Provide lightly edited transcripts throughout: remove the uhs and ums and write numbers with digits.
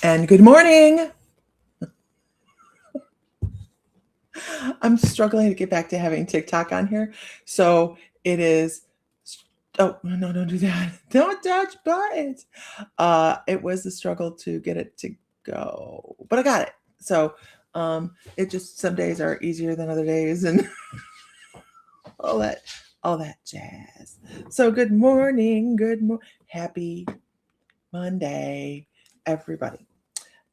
And good morning. I'm struggling to get back to having TikTok on here. So it is. Oh, no, don't do that. Don't touch buttons. It was a struggle to get it to go, but I got it. So it just, some days are easier than other days and all that, all that jazz. So good morning. Happy Monday, everybody.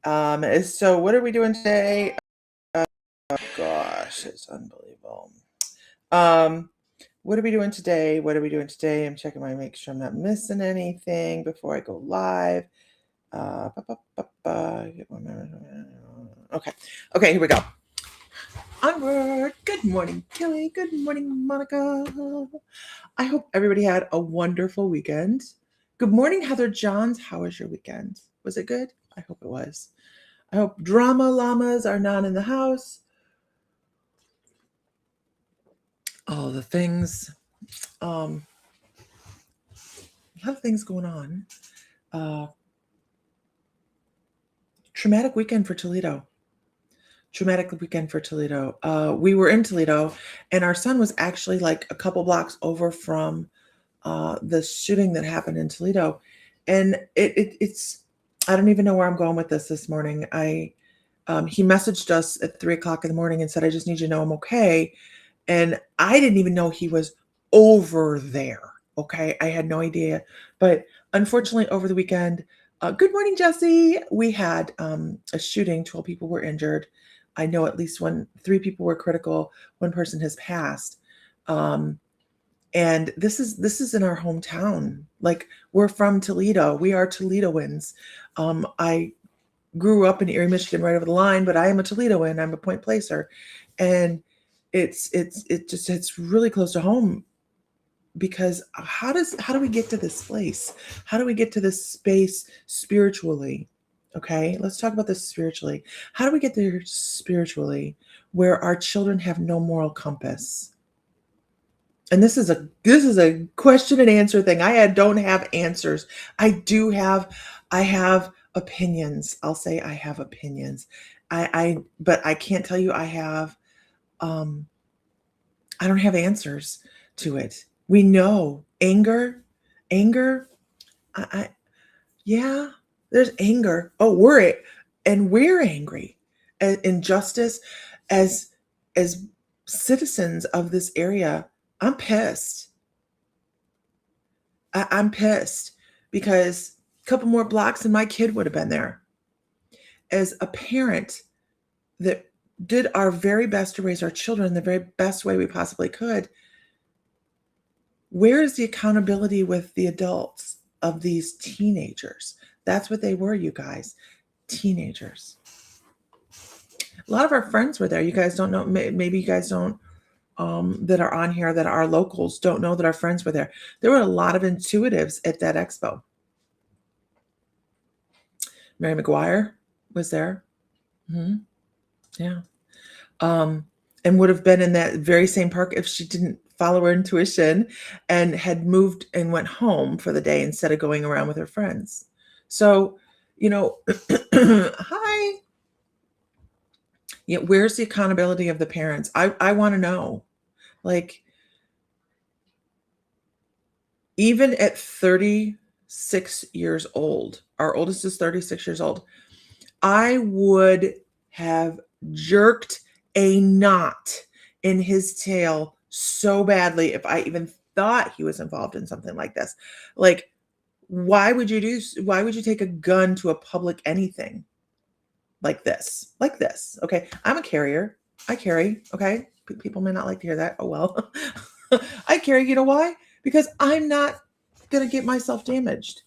So what are we doing today? Gosh, it's unbelievable. What are we doing today? I'm checking make sure I'm not missing anything before I go live. Okay. Okay, here we go. Onward. Good morning, Kelly. Good morning, Monica. I hope everybody had a wonderful weekend. Good morning, Heather Johns. How was your weekend? Was it good? I hope it was. I hope drama llamas are not in the house. All the things. A lot of things going on. Traumatic weekend for Toledo. We were in Toledo, and our son was actually like a couple blocks over from the shooting that happened in Toledo. And it's, I don't even know where I'm going with this morning. He messaged us at 3:00 in the morning and said, "I just need you to know I'm okay." And I didn't even know he was over there. Okay. I had no idea. But unfortunately, over the weekend, good morning, Jesse. We had a shooting. 12 people were injured. I know at least 3 people were critical. One person has passed. And this is in our hometown. Like, we're from Toledo. We are Toledoans. I grew up in Erie, Michigan, right over the line, but I am a Toledoan. I'm a Point Placer, and it's really close to home, because how do we get to this place? How do we get to this space spiritually? Okay, let's talk about this spiritually. How do we get there spiritually where our children have no moral compass? And this is a question and answer thing. I don't have answers. I have opinions. I'll say I have opinions. But I can't tell you um I don't have answers to it. We know anger. I yeah, there's anger. Oh, we're angry at injustice as as citizens of this area. I'm pissed. I'm pissed because a couple more blocks and my kid would have been there. As a parent that did our very best to raise our children the very best way we possibly could, where is the accountability with the adults of these teenagers? That's what they were, you guys. Teenagers. A lot of our friends were there. You guys don't know. Maybe you guys don't, that are on here, that are locals, don't know that our friends were there. There were a lot of intuitives at that expo. Mary McGuire was there. Mm-hmm. Yeah. And would have been in that very same park if she didn't follow her intuition and had moved and went home for the day instead of going around with her friends. So, hi. Yeah, where's the accountability of the parents? I want to know. Like, even at 36 years old, our oldest is 36 years old, I would have jerked a knot in his tail so badly if I even thought he was involved in something like this. Like, why would you take a gun to a public anything like this? Like this. Okay. I'm a carrier. I carry. Okay. People may not like to hear that. Oh, well. I carry. You know why? Because I'm not going to get myself damaged.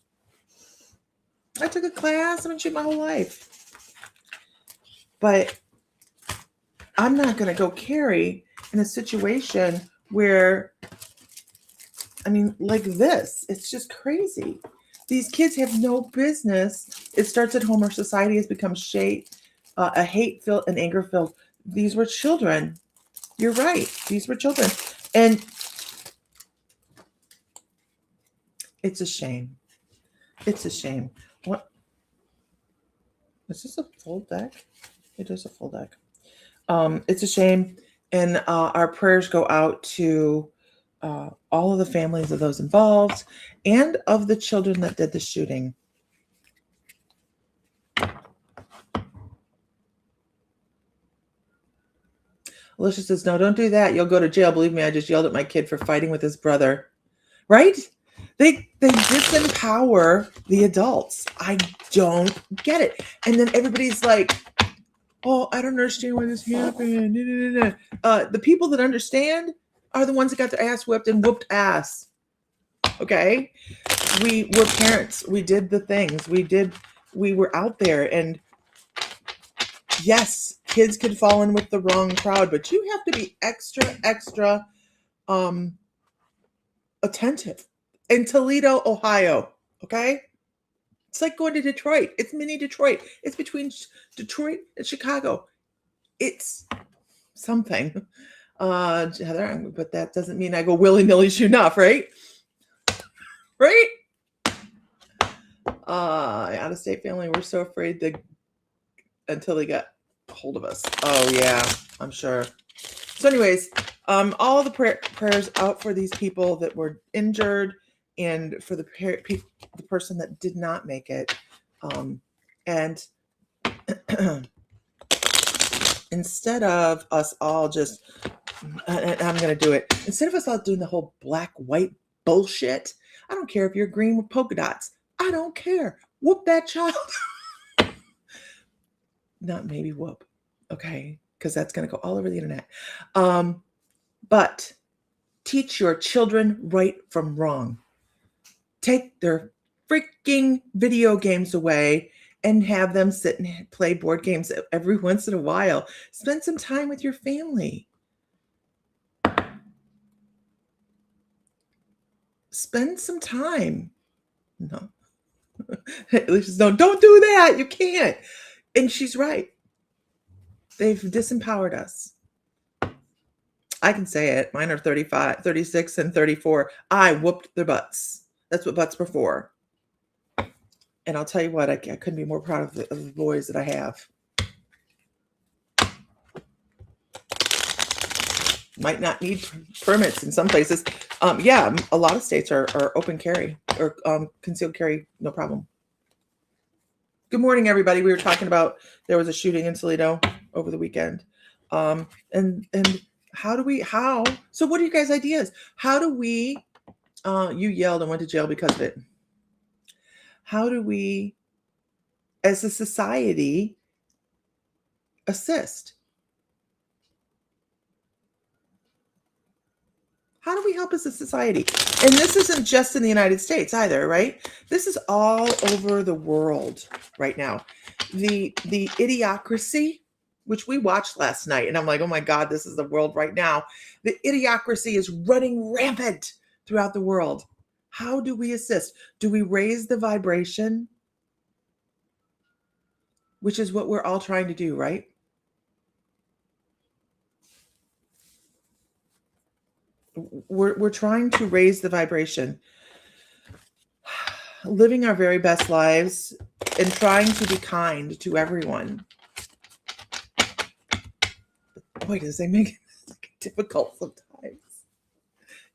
I took a class. I've been shooting my whole life. But I'm not going to go carry in a situation where, I mean, like this. It's just crazy. These kids have no business. It starts at home. Our society has become a hate-filled and anger-filled. These were children. You're right. These were children. And it's a shame. It's a shame. What? Is this a full deck? It is a full deck. It's a shame. And our prayers go out to all of the families of those involved and of the children that did the shooting. Alicia says, no, don't do that. You'll go to jail. Believe me, I just yelled at my kid for fighting with his brother. Right? They disempower the adults. I don't get it. And then everybody's like, oh, I don't understand why this happened. The people that understand are the ones that got their ass whipped and whooped ass. Okay? We were parents. We did the things. We were out there, and yes, kids could fall in with the wrong crowd, but you have to be extra attentive. In Toledo, Ohio, okay? It's like going to Detroit. It's mini Detroit. It's between Detroit and Chicago. It's something. Heather, but that doesn't mean I go willy-nilly shooting off, right? Right? Out-of-state family, we're so afraid until they got hold of us. Oh, yeah, I'm sure. So anyways, all the prayers out for these people that were injured and for the person that did not make it. And instead of us all just, and I'm going to do it, instead of us all doing the whole black-white bullshit, I don't care if you're green with polka dots. I don't care. Whoop that child. Not maybe whoop. Okay. Because that's going to go all over the internet. But teach your children right from wrong. Take their freaking video games away and have them sit and play board games every once in a while. Spend some time with your family. Spend some time. No. Alicia's no, don't do that. You can't. And she's right. They've disempowered us. I can say it. Mine are 35, 36, and 34. I whooped their butts. That's what butts were for. And I'll tell you what, I couldn't be more proud of the boys that I have. Might not need permits in some places. Yeah, a lot of states are open carry or concealed carry, no problem. Good morning, everybody. We were talking about there was a shooting in Toledo over the weekend. And so what are you guys' ideas? How do we, you yelled and went to jail because of it. How do we, as a society, assist? How do we help as a society? And this isn't just in the United States either, right? This is all over the world right now. The idiocracy, which we watched last night, and I'm like, oh my God, this is the world right now. The idiocracy is running rampant throughout the world. How do we assist? Do we raise the vibration? Which is what we're all trying to do, right? We're trying to raise the vibration, living our very best lives and trying to be kind to everyone. Boy, does they make it difficult sometimes.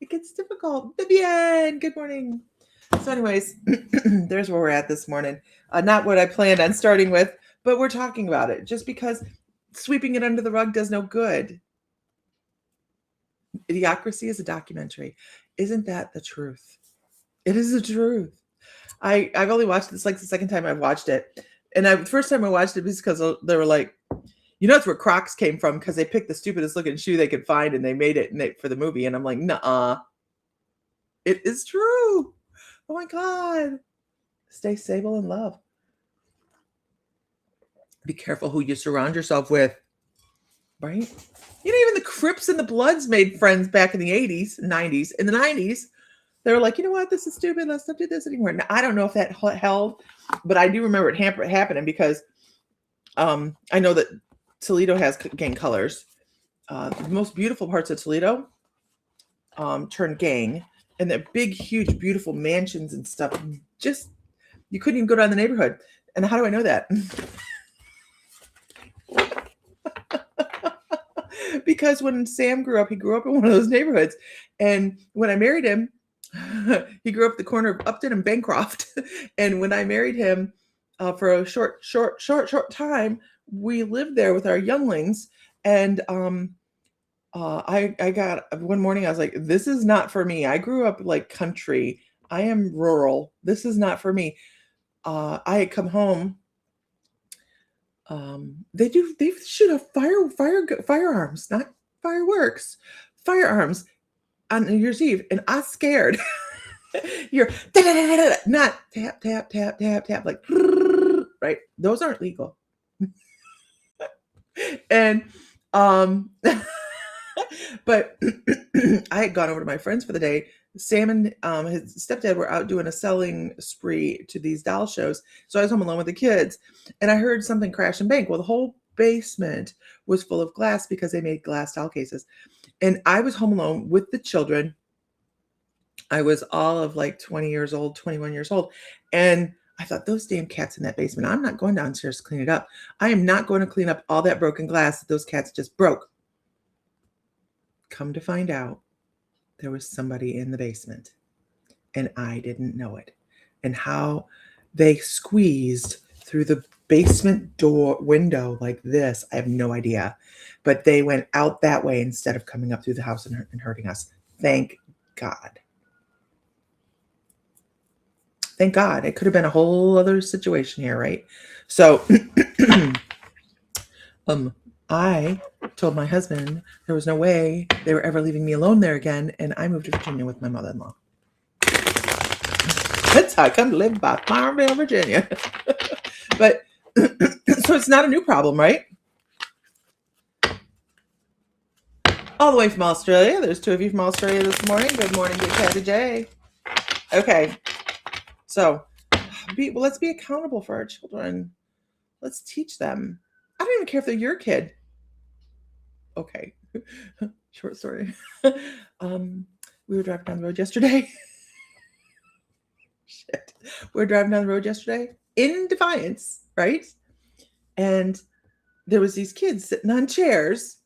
It gets difficult. Vivian, good morning. So anyways, there's where we're at this morning. Not what I planned on starting with, but we're talking about it just because sweeping it under the rug does no good. Idiocracy is a documentary. Isn't that the truth? It is the truth. I've only watched this like the second time I've watched it. And the first time I watched it was because they were like, you know, it's where Crocs came from because they picked the stupidest looking shoe they could find and they made it for the movie. And I'm like, nuh-uh. It is true. Oh my God. Stay stable in love. Be careful who you surround yourself with. Right? You know, even the Crips and the Bloods made friends back in the 80s, 90s. In the 90s, they were like, you know what? This is stupid. Let's not do this anymore. Now, I don't know if that held, but I do remember it happening because I know that Toledo has gang colors. The most beautiful parts of Toledo turned gang, and they're big, huge, beautiful mansions and stuff. Just, you couldn't even go down the neighborhood. And how do I know that? Because when Sam grew up, he grew up in one of those neighborhoods. And when I married him, he grew up the corner of Upton and Bancroft. And when I married him for a short time, we lived there with our younglings. And I got one morning, I was like, this is not for me. I grew up like country. I am rural. This is not for me. I had come home. They shoot off firearms, not fireworks, firearms on New Year's Eve, and I scared. You're not tap tap tap tap tap like right. Those aren't legal. And but I had gone over to my friends for the day. Sam and his stepdad were out doing a selling spree to these doll shows. So I was home alone with the kids, and I heard something crash and bang. Well, the whole basement was full of glass because they made glass doll cases. And I was home alone with the children. I was all of like 20 years old, 21 years old. And I thought, those damn cats in that basement, I'm not going downstairs to clean it up. I am not going to clean up all that broken glass that those cats just broke. Come to find out, there was somebody in the basement, and I didn't know it. And how they squeezed through the basement door window like this, I have no idea. But they went out that way instead of coming up through the house and hurting us. Thank God. Thank God. It could have been a whole other situation here, right? So I told my husband there was no way they were ever leaving me alone there again, and I moved to Virginia with my mother-in-law. That's how I come to live by Farmville, Virginia. But so it's not a new problem, right? All the way from Australia. There's two of you from Australia this morning. Good morning, Big Catty J. Okay. So let's be accountable for our children. Let's teach them. I don't even care if they're your kid. Okay. Short story. We were driving down the road yesterday. Shit. We were driving down the road yesterday in Defiance, right? And there was these kids sitting on chairs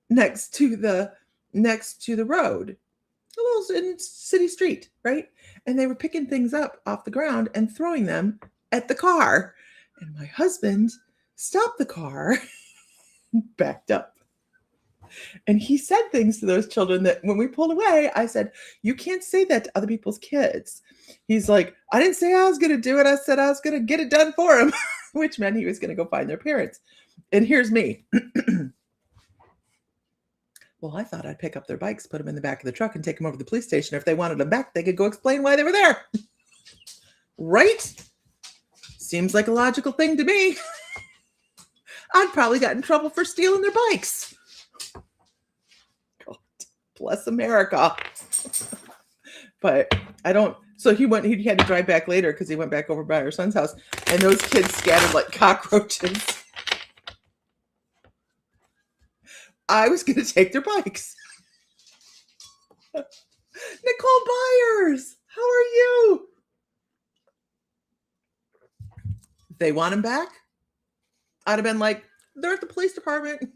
next to the road, a little in city street, right? And they were picking things up off the ground and throwing them at the car. And my husband stopped the car, backed up. And he said things to those children that when we pulled away, I said, you can't say that to other people's kids. He's like, I didn't say I was going to do it. I said I was going to get it done for him, which meant he was going to go find their parents. And here's me. Well, I thought I'd pick up their bikes, put them in the back of the truck, and take them over to the police station. If they wanted them back, they could go explain why they were there. Right? Seems like a logical thing to me. I'd probably got in trouble for stealing their bikes. God bless America. But I don't. So he had to drive back later because he went back over by our son's house, and those kids scattered like cockroaches. I was going to take their bikes. Nicole Byers, how are you? They want him back? I'd have been like, they're at the police department.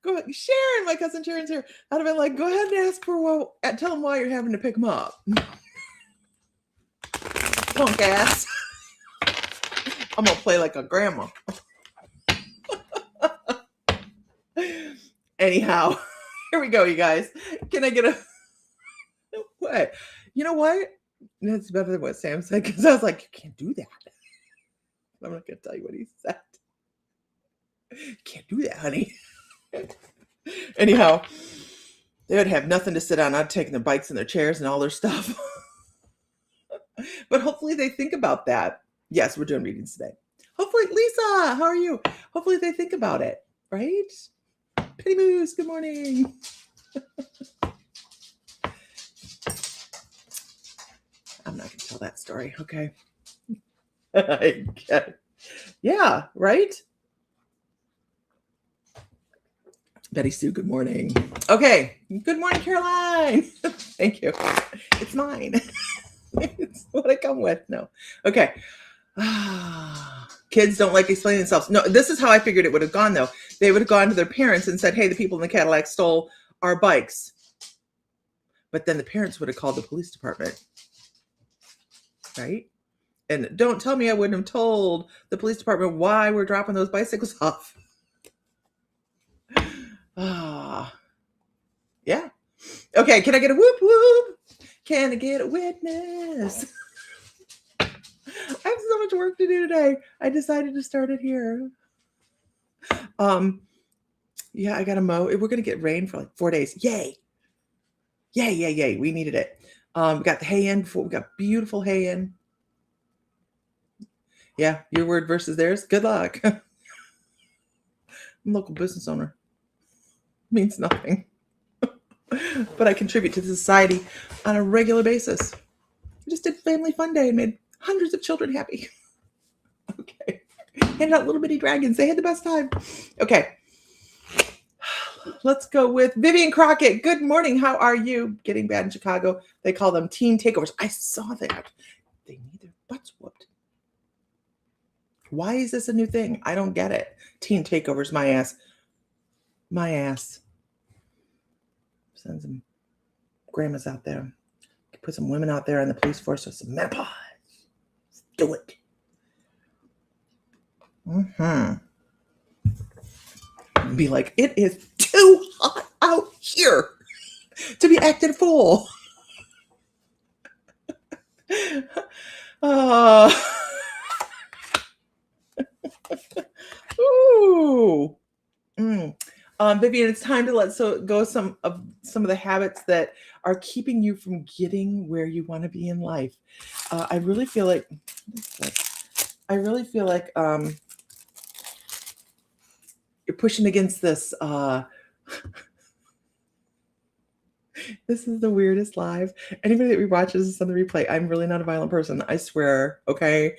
Go ahead. Sharon, my cousin Sharon's here. I'd have been like, go ahead and ask for tell them why you're having to pick them up. Punk ass. I'm going to play like a grandma. Anyhow, here we go, you guys. Can I get a what? You know what? That's better than what Sam said, because I was like, you can't do that. I'm not going to tell you what he said. You can't do that, honey. Anyhow, they would have nothing to sit on. I'd taken their bikes and their chairs and all their stuff. But hopefully they think about that. Yes, we're doing readings today. Hopefully, Lisa, how are you? Hopefully they think about it, right? Petty Moose, good morning. I'm not going to tell that story, okay? I get it. Yeah, right? Betty Sue, good morning. Okay, good morning, Caroline. Thank you. It's mine. It's what I come with. No. Okay. Kids don't like explaining themselves. No, this is how I figured it would have gone, though. They would have gone to their parents and said, hey, the people in the Cadillac stole our bikes. But then the parents would have called the police department. Right? And don't tell me I wouldn't have told the police department why we're dropping those bicycles off. Yeah. Okay, can I get a whoop whoop? Can I get a witness? I have so much work to do today. I decided to start it here. Yeah, I gotta mow. We're gonna get rain for like 4 days. Yay. Yay, yay, yay. We needed it. We got the hay in before we got beautiful hay in. Yeah, your word versus theirs. Good luck. I'm a local business owner. Means nothing. But I contribute to the society on a regular basis. I just did Family Fun Day and made hundreds of children happy. Okay. Handed out little bitty dragons. They had the best time. Okay. Let's go with Vivian Crockett. Good morning. How are you? Getting bad in Chicago. They call them teen takeovers. I saw that. They need their butts whooped. Why is this a new thing? I don't get it. Teen takeovers, my ass. My ass. Send some grandmas out there. Put some women out there on the police force with some menopause. Let's do it. Be like, it is too hot out here to be acting a fool. Ooh. Vivian, it's time to let go some of the habits that are keeping you from getting where you want to be in life. I really feel like you're pushing against this. This is the weirdest live. Anybody that rewatches this on the replay, I'm really not a violent person. I swear. Okay.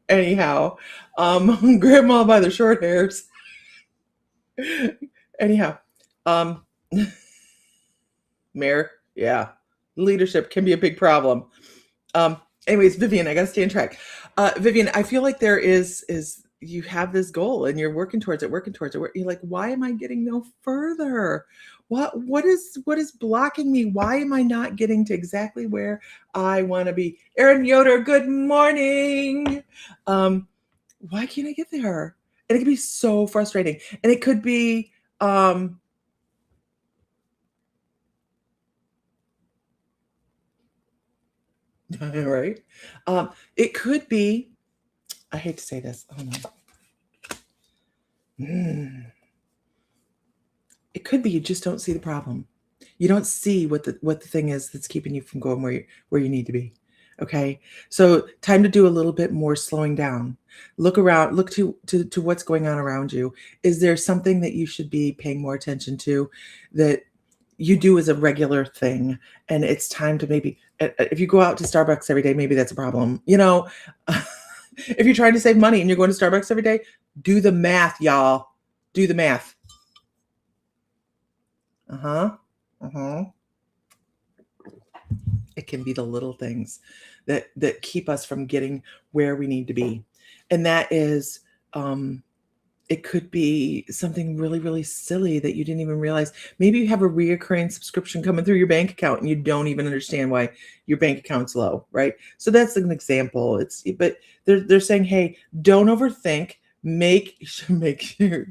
Anyhow, grandma by the short hairs. Anyhow, mayor, yeah, leadership can be a big problem. Anyways, Vivian, I gotta stay on track. Vivian, I feel like there is you have this goal and you're working towards it. You're like, why am I getting no further? What is blocking me? Why am I not getting to exactly where I want to be? Erin Yoder, good morning. Why can't I get there? And it can be so frustrating. And it could be right. It could be, I hate to say this. Oh no. It could be you just don't see the problem. You don't see what the thing is that's keeping you from going where you need to be. Okay. So time to do a little bit more slowing down. Look around, look to what's going on around you. Is there something that you should be paying more attention to that you do as a regular thing? And it's time to maybe, if you go out to Starbucks every day, maybe that's a problem. You know, if you're trying to save money and you're going to Starbucks every day, do the math, y'all. Do the math. It can be the little things that keep us from getting where we need to be. And that is, it could be something really, really silly that you didn't even realize. Maybe you have a reoccurring subscription coming through your bank account and you don't even understand why your bank account's low, right? So that's an example. But they're saying, hey, don't overthink. Make you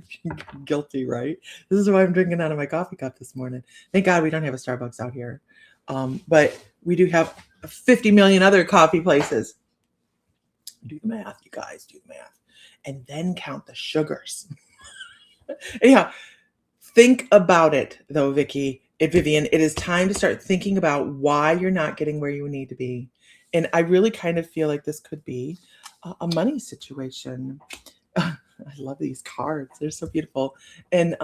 guilty, right? This is why I'm drinking out of my coffee cup this morning. Thank God we don't have a Starbucks out here. But we do have 50 million other coffee places. Do the math, you guys, do the math. And then count the sugars. Anyhow, think about it though, Vivian. It is time to start thinking about why you're not getting where you need to be. And I really kind of feel like this could be a money situation. I love these cards. They're so beautiful. And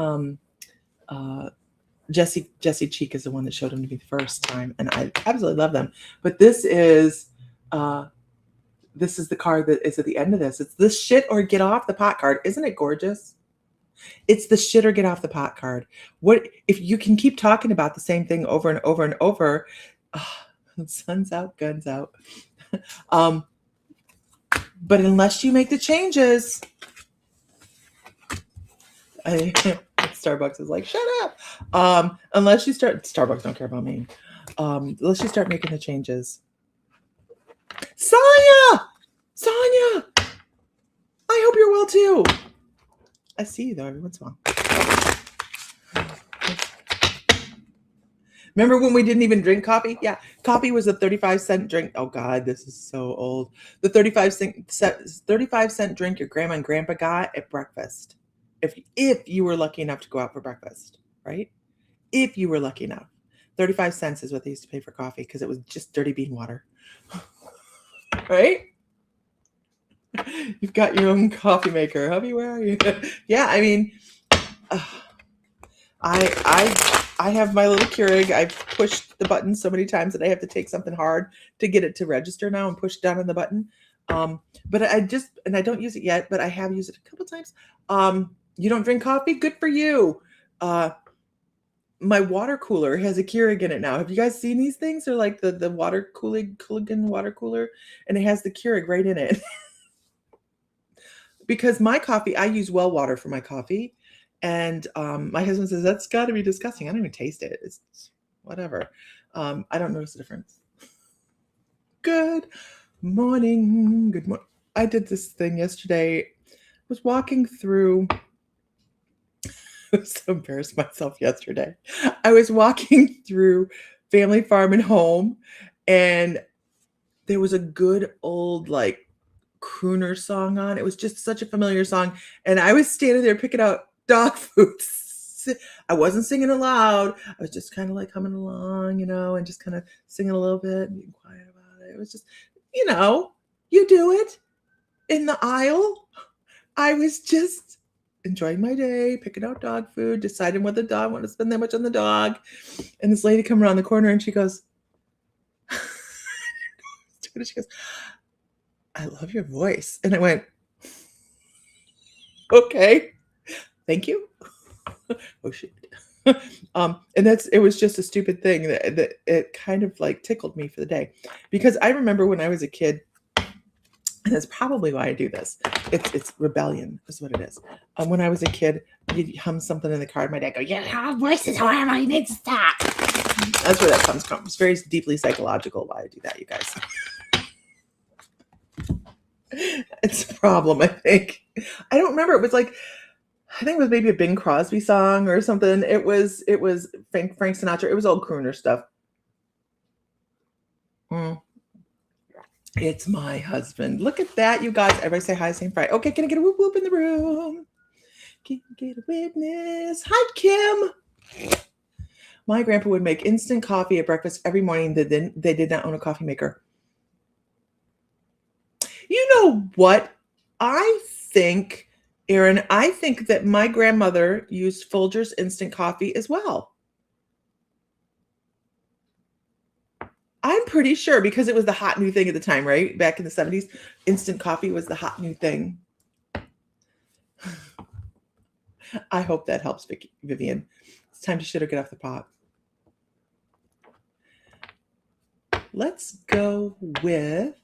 Jesse Cheek is the one that showed them to me the first time. And I absolutely love them. But this is the card that is at the end of this. It's this shit or get off the pot card. Isn't it gorgeous? It's the shit or get off the pot card. What if you can keep talking about the same thing over and over and over? Sun's out, guns out. But unless you make the changes, Starbucks is like, shut up. Unless you start, Starbucks don't care about me. Unless you start making the changes. Sonia, I hope you're well too. I see you though every once in a while. Remember when we didn't even drink coffee? Yeah, coffee was a 35-cent drink. Oh God, this is so old. The 35-cent drink your grandma and grandpa got at breakfast. If you were lucky enough to go out for breakfast, right? If you were lucky enough. 35 cents is what they used to pay for coffee because it was just dirty bean water. Right? You've got your own coffee maker, hubby. Where are you? Yeah, I mean, I have my little Keurig. I've pushed the button so many times that I have to take something hard to get it to register now and push down on the button. But I don't use it yet, but I have used it a couple times. You don't drink coffee? Good for you. My water cooler has a Keurig in it now. Have you guys seen these things? They're like the water Cooligan water cooler, and it has the Keurig right in it. Because my coffee, I use well water for my coffee. And my husband says, that's got to be disgusting. I don't even taste it. It's whatever. I don't notice the difference. Good morning. Good morning. I did this thing yesterday. I was walking through. I was so embarrassed myself yesterday. I was walking through Family Farm and Home, and there was a good old like crooner song on. It was just such a familiar song. And I was standing there picking out dog food. I wasn't singing aloud. I was just kind of like humming along, and just kind of singing a little bit and being quiet about it. It was just, you do it in the aisle. I was just enjoying my day, picking out dog food, deciding whether the dog wanted to spend that much on the dog. And this lady come around the corner and she goes, I love your voice. And I went, okay, thank you. Oh shit. And it was just a stupid thing that it kind of like tickled me for the day, because I remember when I was a kid, and that's probably why I do this. It's rebellion is what it is. When I was a kid, you'd hum something in the car, and my dad go, "Your voice is horrible. You need to stop." That's where that comes from. It's very deeply psychological why I do that, you guys. It's a problem, I think. I don't remember. It was like, I think it was maybe a Bing Crosby song or something. It was Frank Sinatra. It was old crooner stuff. It's my husband. Look at that, you guys. Everybody say hi, St. Friday. Okay, can I get a whoop whoop in the room? Can I get a witness? Hi, Kim. My grandpa would make instant coffee at breakfast every morning. They did not own a coffee maker. You know what? I think, Erin, that my grandmother used Folgers instant coffee as well. I'm pretty sure, because it was the hot new thing at the time, right? Back in the 70s, instant coffee was the hot new thing. I hope that helps, Vivian. It's time to shit or get off the pot. Let's go with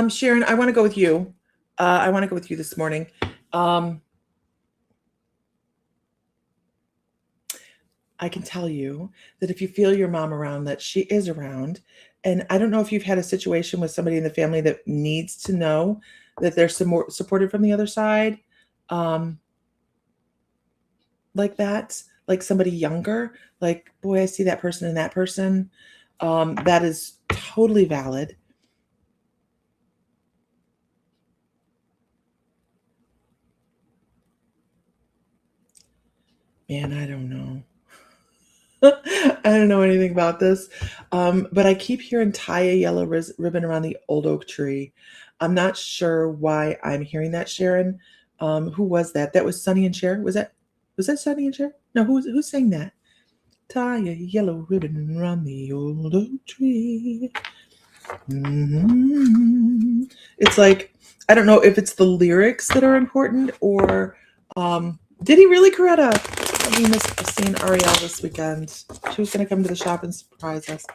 Sharon. I want to go with you. I want to go with you this morning. I can tell you that if you feel your mom around, that she is around. And I don't know if you've had a situation with somebody in the family that needs to know that they're supported from the other side. Like that, like somebody younger, like, boy, I see that person and that person. That is totally valid. Man, I don't know. I don't know anything about this, but I keep hearing tie a yellow ribbon around the old oak tree. I'm not sure why I'm hearing that, Sharon. Who was that? That was Sonny and Cher. Was that Sonny and Cher? No, who sang that? Tie a yellow ribbon around the old oak tree. Mm-hmm. It's like, I don't know if it's the lyrics that are important or did he really, Coretta? We missed seeing Ariel this weekend. She was going to come to the shop and surprise us.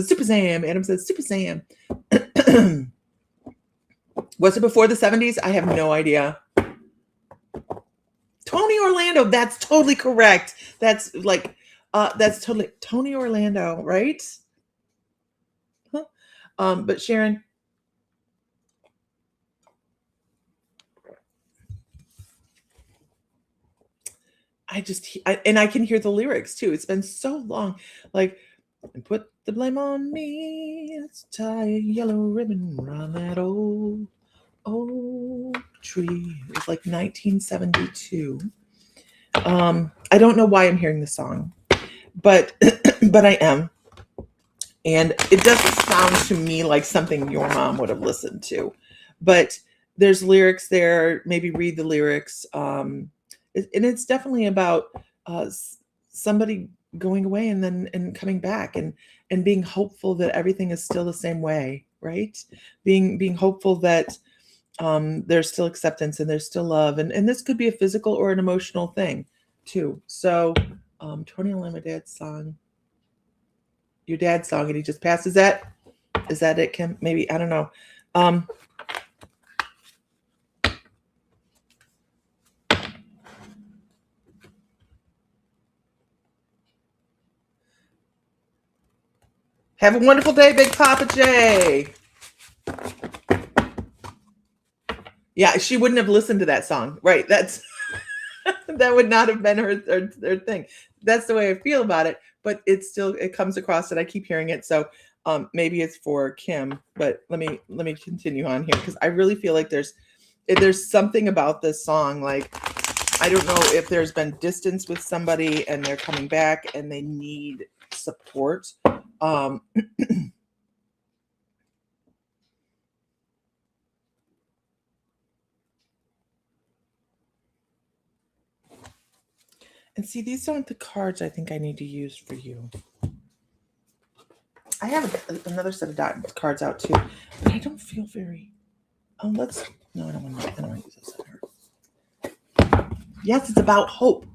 Super Sam. Adam says, Super Sam. Was it before the 70s? I have no idea. Tony Orlando. That's totally correct. That's like, that's totally Tony Orlando, right? Huh? But Sharon, and I can hear the lyrics too. It's been so long. Like, and put the blame on me. Let's tie a yellow ribbon around that old tree. It was like 1972. I don't know why I'm hearing the song, but but I am. And it doesn't sound to me like something your mom would have listened to. But there's lyrics there. Maybe read the lyrics. And it's definitely about somebody going away and then coming back and being hopeful that everything is still the same way, right? Being hopeful that there's still acceptance and there's still love. And this could be a physical or an emotional thing too. So Tony and my dad's song, your dad's song, and he just passed. Is that it, Kim? Maybe, I don't know. Have a wonderful day, Big Papa J. Yeah, she wouldn't have listened to that song, right? That's that would not have been her thing. That's the way I feel about it, but it comes across that I keep hearing it. So maybe it's for Kim, but let me continue on here because I really feel like there's something about this song. Like, I don't know if there's been distance with somebody and they're coming back and they need support. And see, these aren't the cards I think I need to use for you. I have another set of cards out too, but I don't feel very. No, I don't want to use this. Yes, it's about hope.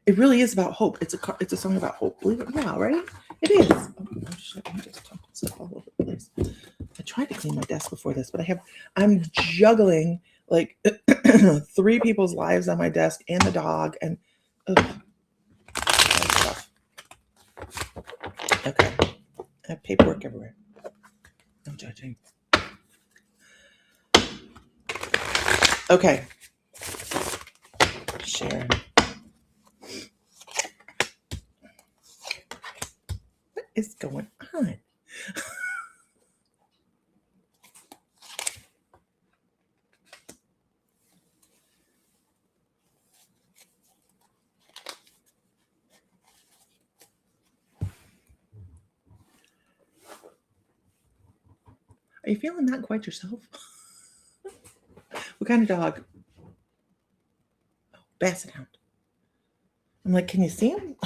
It really is about hope. It's a song about hope. Believe it or not, right? It is. Oh shit! I'm just dumping stuff all over the place. I tried to clean my desk before this, but I'm juggling like 3 people's lives on my desk and the dog and. Okay. I have paperwork everywhere. No judging. Okay. Sharon. What is going on? Are you feeling not quite yourself? What kind of dog? Oh, Basset Hound. I'm like, can you see him?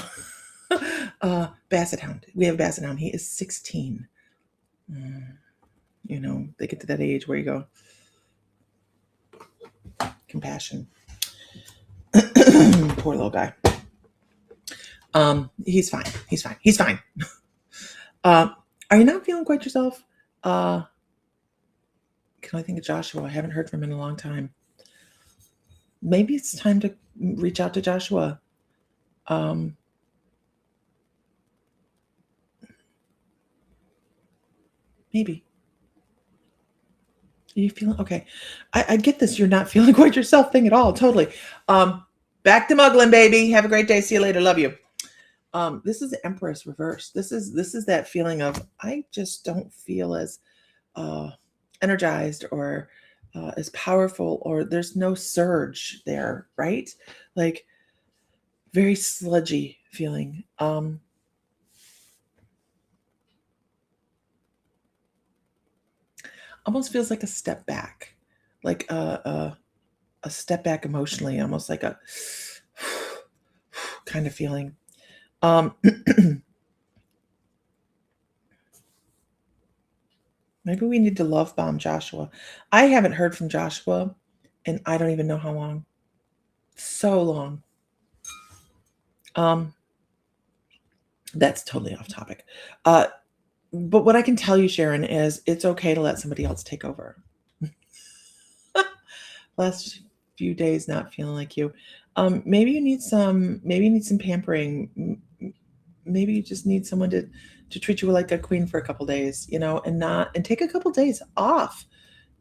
Basset Hound. We have a Basset Hound. He is 16. You know, they get to that age where you go, compassion. Poor little guy. He's fine. He's fine. Are you not feeling quite yourself? Can I think of Joshua? I haven't heard from him in a long time. Maybe it's time to reach out to Joshua. Maybe. Are you feeling okay? I get this. You're not feeling quite yourself thing at all. Totally. Back to muggling, baby. Have a great day. See you later. Love you. This is the Empress reverse. This is that feeling of I just don't feel as energized or as powerful, or there's no surge there, right? Like very sludgy feeling. Almost feels like a step back, like a step back emotionally, almost like a kind of feeling. Maybe we need to love bomb Joshua. I haven't heard from Joshua and I don't even know how long. So long. That's totally off topic. But what I can tell you, Sharon, is it's okay to let somebody else take over. Last few days not feeling like you. Maybe you need some pampering. Maybe you just need someone to treat you like a queen for a couple days, and take a couple days off.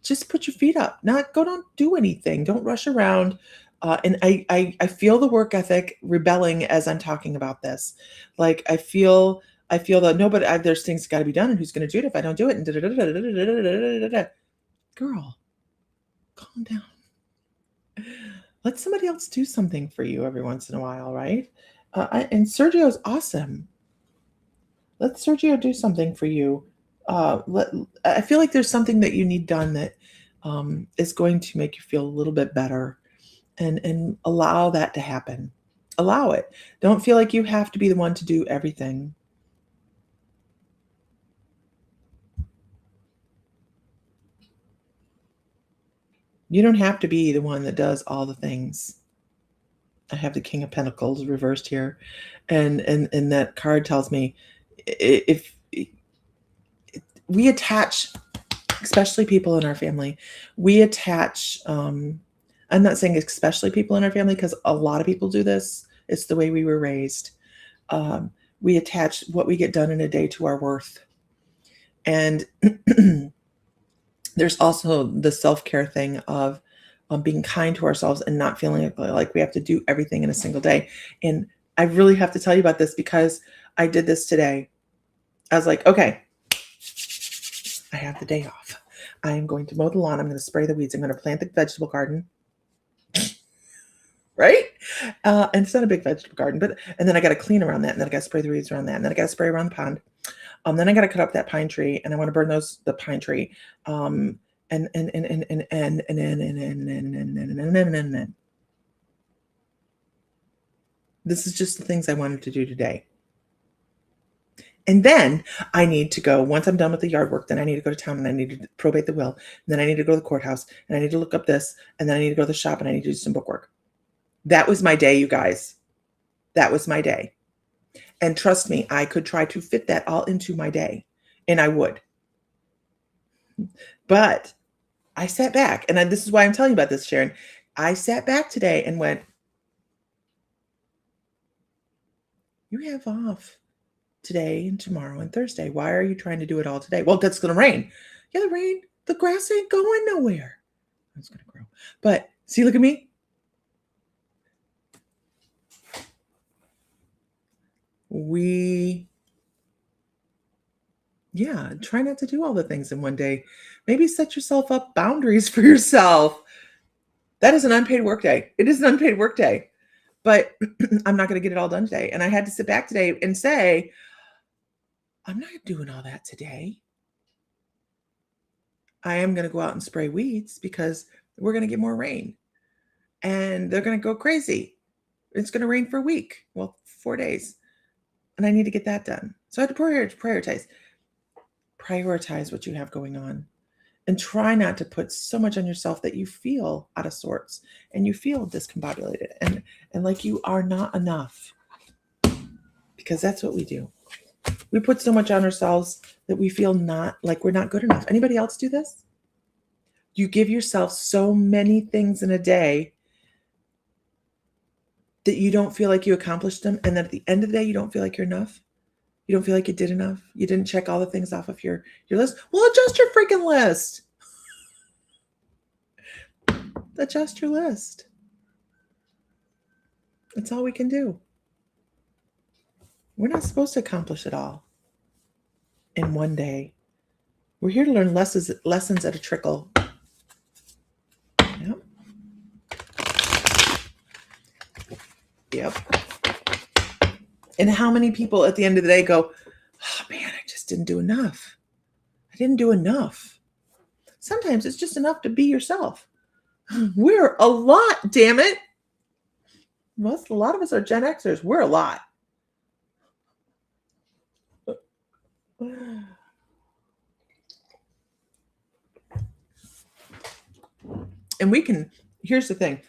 Just put your feet up. Don't do anything. Don't rush around. And I feel the work ethic rebelling as I'm talking about this. Like I feel that nobody there's things got to be done, and who's going to do it if I don't do it? And girl, calm down. Let somebody else do something for you every once in a while, right? And Sergio's awesome. Let Sergio do something for you. I feel like there's something that you need done that is going to make you feel a little bit better, and allow that to happen. Allow it. Don't feel like you have to be the one to do everything. You don't have to be the one that does all the things. I have the King of Pentacles reversed here, and that card tells me if we attach, especially people in our family, we attach. I'm not saying especially people in our family because a lot of people do this. It's the way we were raised. Um, we attach what we get done in a day to our worth, and there's also the self-care thing of being kind to ourselves and not feeling like we have to do everything in a single day. And I really have to tell you about this because I did this today. I was like, okay, I have the day off. I am going to mow the lawn. I'm going to spray the weeds. I'm going to plant the vegetable garden. Right? And it's not a big vegetable garden, and then I got to clean around that, and then I got to spray the weeds around that, and then I got to spray around the pond. Then I got to cut up that pine tree, and I want to burn the pine tree. And this is just the things I wanted to do today. And then I need to go, once I'm done with the yard work, then I need to go to town, and I need to probate the will. And then I need to go to the courthouse, and I need to look up this, and then I need to go to the shop, and I need to do some bookwork. That was my day, you guys. That was my day. And trust me, I could try to fit that all into my day, and I would. But I sat back, and this is why I'm telling you about this, Sharon. I sat back today and went, you have off today and tomorrow and Thursday. Why are you trying to do it all today? Well, that's going to rain. Yeah, the grass ain't going nowhere. It's going to grow. But see, look at me. Try not to do all the things in one day. Maybe set yourself up boundaries for yourself. That is an unpaid work day. It is an unpaid work day. But I'm not going to get it all done today. And I had to sit back today and say, I'm not doing all that today. I am going to go out and spray weeds because we're going to get more rain. And they're going to go crazy. It's going to rain for a week. Well, 4 days. And I need to get that done. So I have to prioritize. Prioritize what you have going on. And try not to put so much on yourself that you feel out of sorts and you feel discombobulated and like you are not enough. Because that's what we do. We put so much on ourselves that we feel not like we're not good enough. Anybody else do this? You give yourself so many things in a day that you don't feel like you accomplished them. And then at the end of the day, you don't feel like you're enough. You don't feel like you did enough. You didn't check all the things off of your list. Well, adjust your freaking list. Adjust your list. That's all we can do. We're not supposed to accomplish it all in one day. We're here to learn lessons at a trickle. Yep. And how many people at the end of the day go, oh man, I just didn't do enough. I didn't do enough. Sometimes it's just enough to be yourself. We're a lot, damn it. A lot of us are Gen Xers. We're a lot. And here's the thing.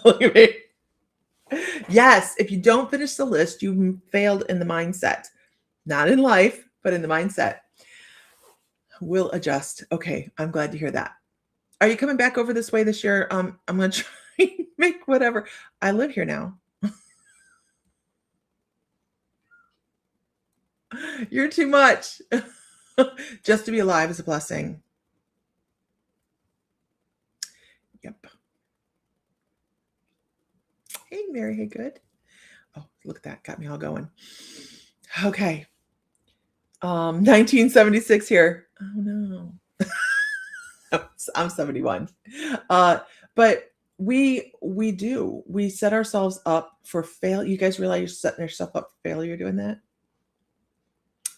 Look at me. Yes, if you don't finish the list, you failed in the mindset. Not in life, but in the mindset. We'll adjust. Okay, I'm glad to hear that. Are you coming back over this way this year? I'm going to try and make whatever. I live here now. You're too much. Just to be alive is a blessing. Yep. Hey, Mary. Hey, good. Oh, look at that. Got me all going. Okay. 1976 here. Oh, no. I'm 71. But we set ourselves up for failure. You guys realize you're setting yourself up for failure doing that?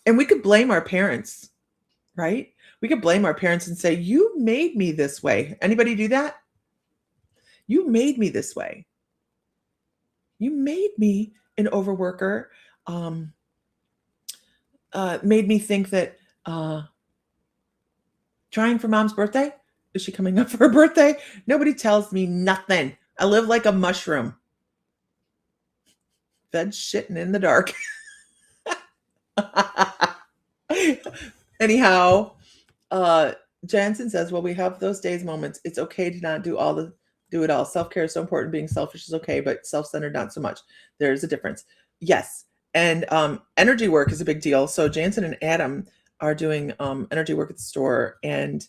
And we could blame our parents, right? We could blame our parents and say, you made me this way. Anybody do that? You made me this way. You made me an overworker. Made me think that trying for mom's birthday, is she coming up for her birthday? Nobody tells me nothing. I live like a mushroom. Fed shitting in the dark. Anyhow, Jansen says, well, we have those days moments. It's okay to not do it all. Self-care is so important. Being selfish is okay, but self-centered, not so much. There's a difference. Yes. And energy work is a big deal. So Jansen and Adam are doing energy work at the store. And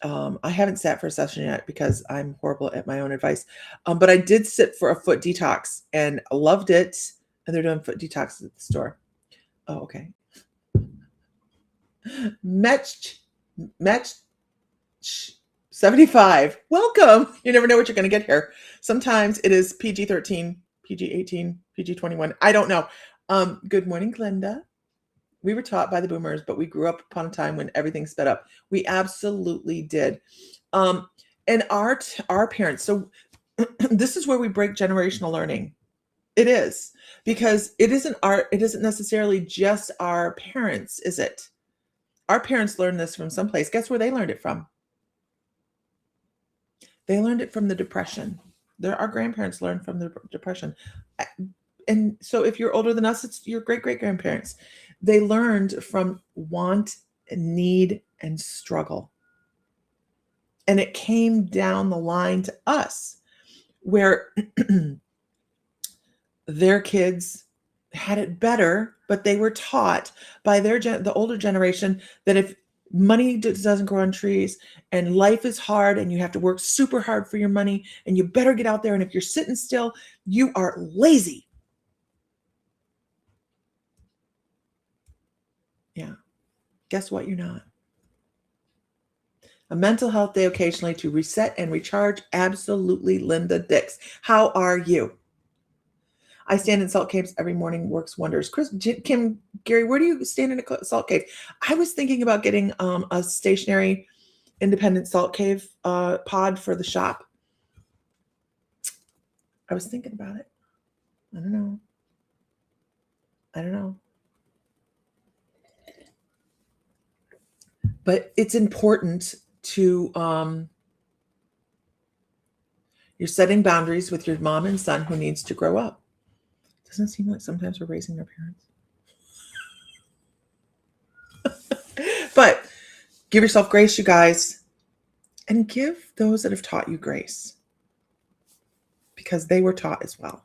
I haven't sat for a session yet because I'm horrible at my own advice. But I did sit for a foot detox and loved it. And they're doing foot detox at the store. Oh, okay. Metch 75. Welcome. You never know what you're going to get here. Sometimes it is PG-13, PG-18, PG-21. I don't know. Good morning, Glenda. We were taught by the boomers, but we grew up upon a time when everything sped up. We absolutely did. And our parents. So this is where we break generational learning. It is, because it isn't necessarily just our parents, is it? Our parents learned this from someplace. Guess where they learned it from? They learned it from the Depression. Our grandparents learned from the Depression. And so if you're older than us, it's your great-great-grandparents. They learned from want and need and struggle. And it came down the line to us where their kids had it better, but they were taught by the older generation that if money doesn't grow on trees and life is hard and you have to work super hard for your money and you better get out there. And if you're sitting still, you are lazy. Yeah. Guess what? You're not. A mental health day occasionally to reset and recharge. Absolutely, Linda Dix. How are you? I stand in salt caves every morning. Works wonders. Chris, Kim, Gary, where do you stand in a salt cave? I was thinking about getting a stationary independent salt cave pod for the shop. I was thinking about it. I don't know. But it's important to you're setting boundaries with your mom and son who needs to grow up. Doesn't it seem like sometimes we're raising our parents? But give yourself grace, you guys, and give those that have taught you grace, because they were taught as well.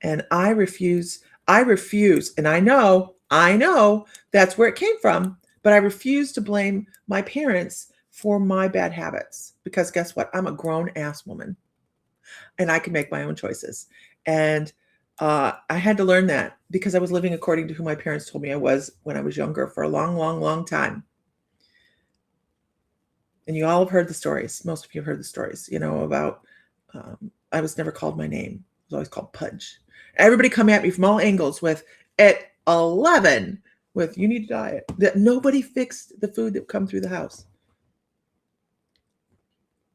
And I refuse, and I know that's where it came from, but I refuse to blame my parents for my bad habits, because guess what? I'm a grown ass woman and I can make my own choices. And I had to learn that because I was living according to who my parents told me I was when I was younger for a long, long, long time. And you all have heard the stories. Most of you have heard the stories, about I was never called my name. I was always called Pudge. Everybody come at me from all angles with, at 11, with, you need to diet. That nobody fixed the food that would come through the house.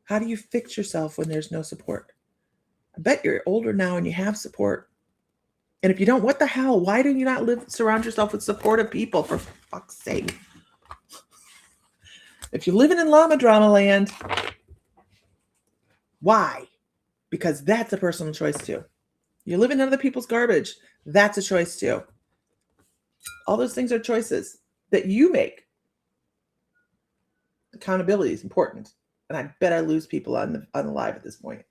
How do you fix yourself when there's no support? I bet you're older now and you have support. And if you don't, what the hell? Why do you not surround yourself with supportive people, for fuck's sake? If you're living in llama drama land, why? because that's a personal choice too. You're living in other people's garbage. That's a choice too. All those things are choices that you make. Accountability is important. And I bet I lose people on the live at this point.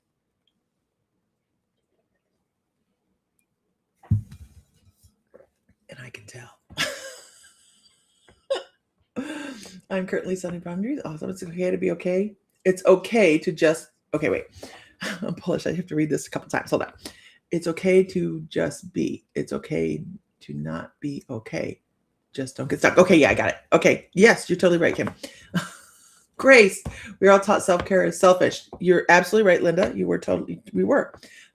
And I can tell. I'm currently setting boundaries. Awesome. It's okay to be okay. It's okay to just, okay, wait. I'm Polish. I have to read this a couple times. Hold on. It's okay to just be. It's okay to not be okay. Just don't get stuck. Okay, yeah, I got it. Okay, yes, you're totally right, Kim. Grace, we're all taught self-care is selfish. You're absolutely right, Linda. We were.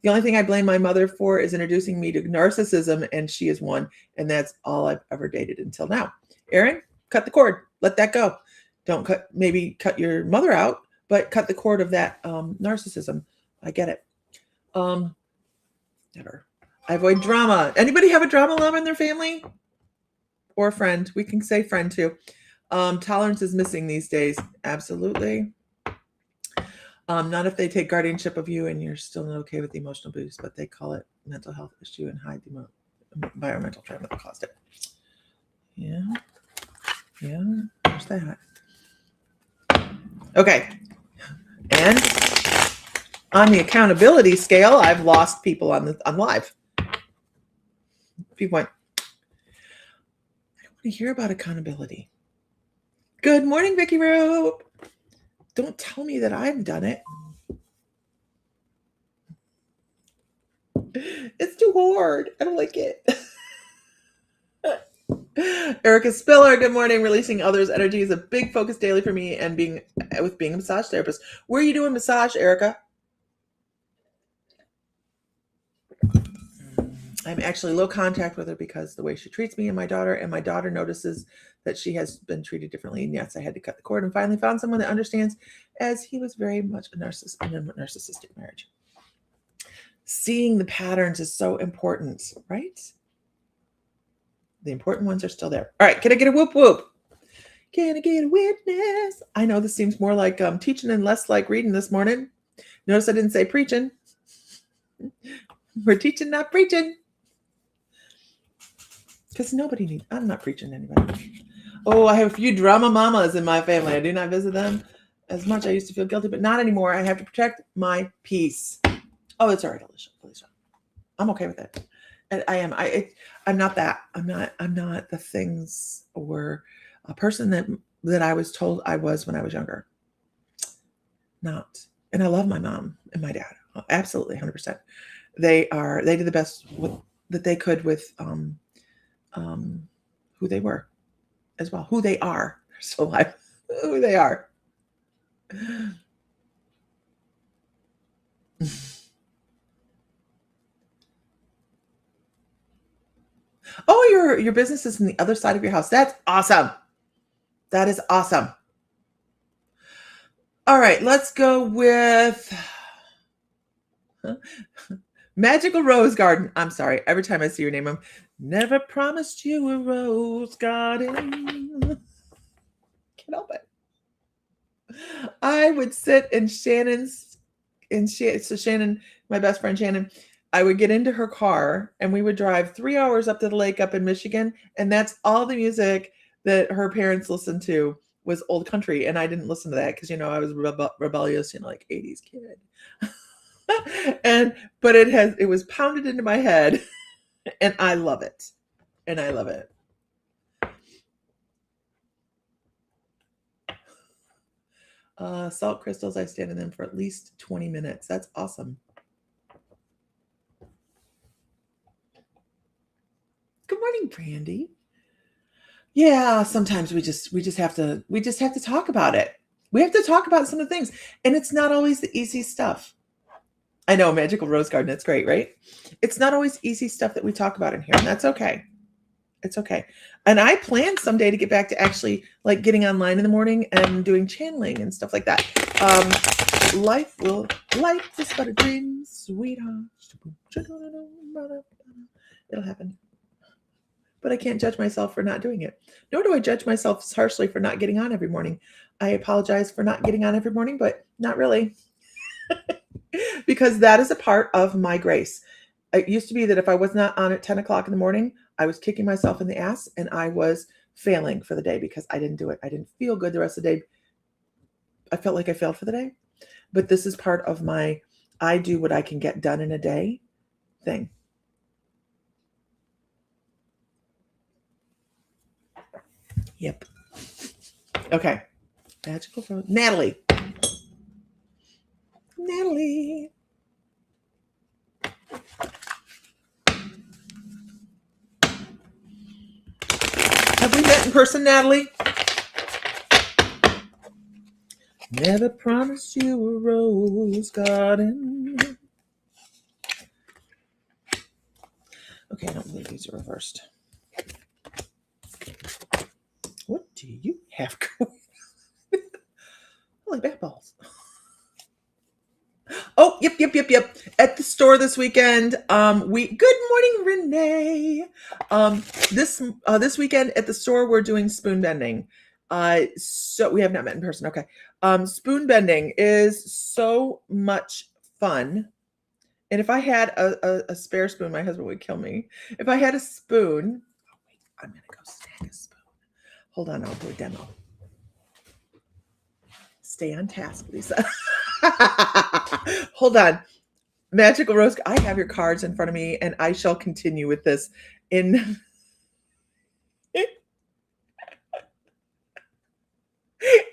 The only thing I blame my mother for is introducing me to narcissism, and she is one, and that's all I've ever dated until now. Erin, cut the cord. Let that go. Don't maybe cut your mother out, but cut the cord of that narcissism. I get it. Never. I avoid drama. Anybody have a drama mom in their family? Or a friend? We can say friend too. Tolerance is missing these days. Absolutely. Not if they take guardianship of you and you're still not okay with the emotional abuse, but they call it mental health issue and hide the environmental trauma that caused it. Yeah. Yeah. There's that. Okay. And on the accountability scale, I've lost people on live. People went, I don't want to hear about accountability. Good morning, Vicky Rope. Don't tell me that I've done it. It's too hard. I don't like it. Erica Spiller, good morning. Releasing others' energy is a big focus daily for me and being a massage therapist. Where are you doing massage, Erica? I'm actually low contact with her because the way she treats me and my daughter notices that she has been treated differently. And yes, I had to cut the cord and finally found someone that understands, as he was very much a narcissist in a narcissistic marriage. Seeing the patterns is so important, right? The important ones are still there. All right, can I get a whoop whoop? Can I get a witness? I know this seems more like teaching and less like reading this morning. Notice I didn't say preaching. We're teaching, not preaching. Because nobody needs, I'm not preaching to anybody. Oh, I have a few drama mamas in my family. I do not visit them as much. I used to feel guilty, but not anymore. I have to protect my peace. Oh, it's all right, Alicia. I'm okay with it. And I am. I'm not that. I'm not the things or a person that I was told I was when I was younger. Not. And I love my mom and my dad. Absolutely, 100%. They did the best that they could with who they were as well. Who they are. They're still alive. Who they are. Oh, your business is on the other side of your house. That's awesome. That is awesome. All right, let's go with Magical Rose Garden. I'm sorry. Every time I see your name, I'm never promised you a rose garden. Can't help it. I would sit in Shannon, my best friend Shannon, I would get into her car and we would drive 3 hours up to the lake up in Michigan. And that's all the music that her parents listened to was old country. And I didn't listen to that because, I was rebellious, like 80s kid. But it was pounded into my head and I love it. Salt crystals, I stand in them for at least 20 minutes. That's awesome. Good morning, Brandy. Yeah, sometimes we just have to talk about it. We have to talk about some of the things, and it's not always the easy stuff. I know, Magical Rose Garden, it's great, right? It's not always easy stuff that we talk about in here, and that's okay. It's okay. And I plan someday to get back to actually like getting online in the morning and doing channeling and stuff like that. Life is but a dream, sweetheart. It'll happen. But I can't judge myself for not doing it. Nor do I judge myself harshly for not getting on every morning. I apologize for not getting on every morning, but not really. because that is a part of my grace. It used to be that if I was not on at 10 o'clock in the morning, I was kicking myself in the ass and I was failing for the day because I didn't do it. I didn't feel good the rest of the day. I felt like I failed for the day. But this is part of my I do what I can get done in a day thing. Yep. Okay. Magical Rose. Natalie. Natalie. Have we met in person, Natalie? Never promised you a rose garden. Okay, I don't believe these are reversed. What do you have going on? Holy bat balls. Oh, yep. At the store this weekend. Good morning, Renee. This weekend at the store we're doing spoon bending. So we have not met in person. Okay. Spoon bending is so much fun. And if I had a spare spoon, my husband would kill me. If I had a spoon, oh wait, I'm gonna go snag a spoon. Hold on, I'll do a demo. Stay on task, Lisa. Hold on. Magical Rose, I have your cards in front of me, and I shall continue with this in.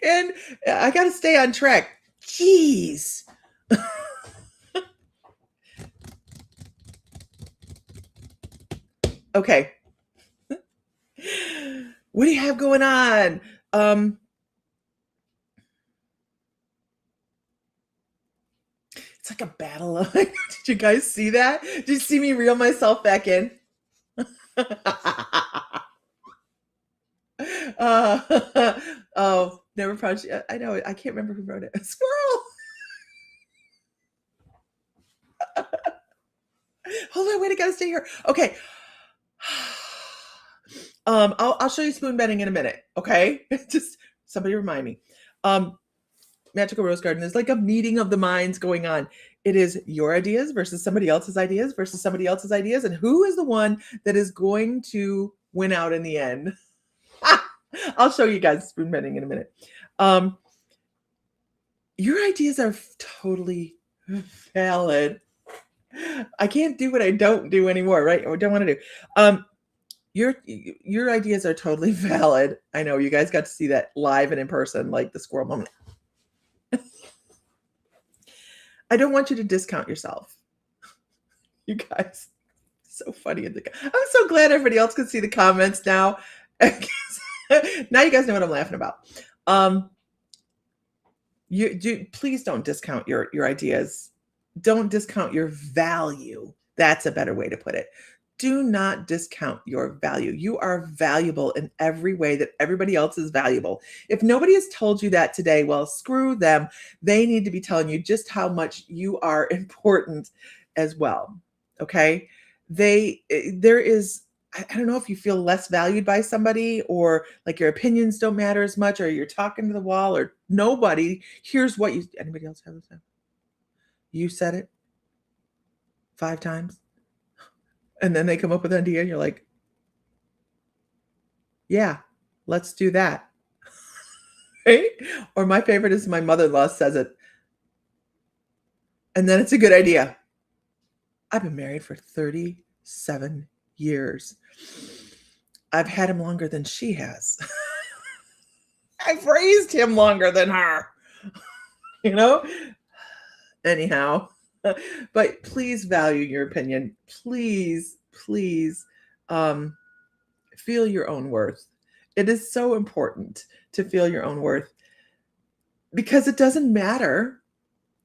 And I got to stay on track. Jeez. Okay. What do you have going on? It's like a battle. Did you guys see that? Did you see me reel myself back in? Oh, never promised. I know. I can't remember who wrote it. A squirrel. Hold on. Wait, I gotta stay here. Okay. I'll show you spoon bending in a minute. Okay. Just somebody remind me. Magical Rose Garden is like a meeting of the minds going on. It is your ideas versus somebody else's ideas versus somebody else's ideas. And who is the one that is going to win out in the end? I'll show you guys spoon bending in a minute. Your ideas are totally valid. I can't do what I don't do anymore, right? Or don't want to do. Your ideas are totally valid. I know you guys got to see that live and in person, like the squirrel moment. I don't want you to discount yourself. You guys, so funny. I'm so glad everybody else can see the comments now. Now you guys know what I'm laughing about. Please don't discount your ideas. Don't discount your value. That's a better way to put it. Do not discount your value. You are valuable in every way that everybody else is valuable. If nobody has told you that today, well, screw them. They need to be telling you just how much you are important as well. Okay? There is, I don't know if you feel less valued by somebody or like your opinions don't matter as much or you're talking to the wall or nobody hears what you, anybody else have this? You said it 5 times. And then they come up with an idea and you're like, yeah, let's do that. Right? Or my favorite is my mother-in-law says it. And then it's a good idea. I've been married for 37 years. I've had him longer than she has. I've raised him longer than her. You know? Anyhow. But please value your opinion. Please feel your own worth. It is so important to feel your own worth because it doesn't matter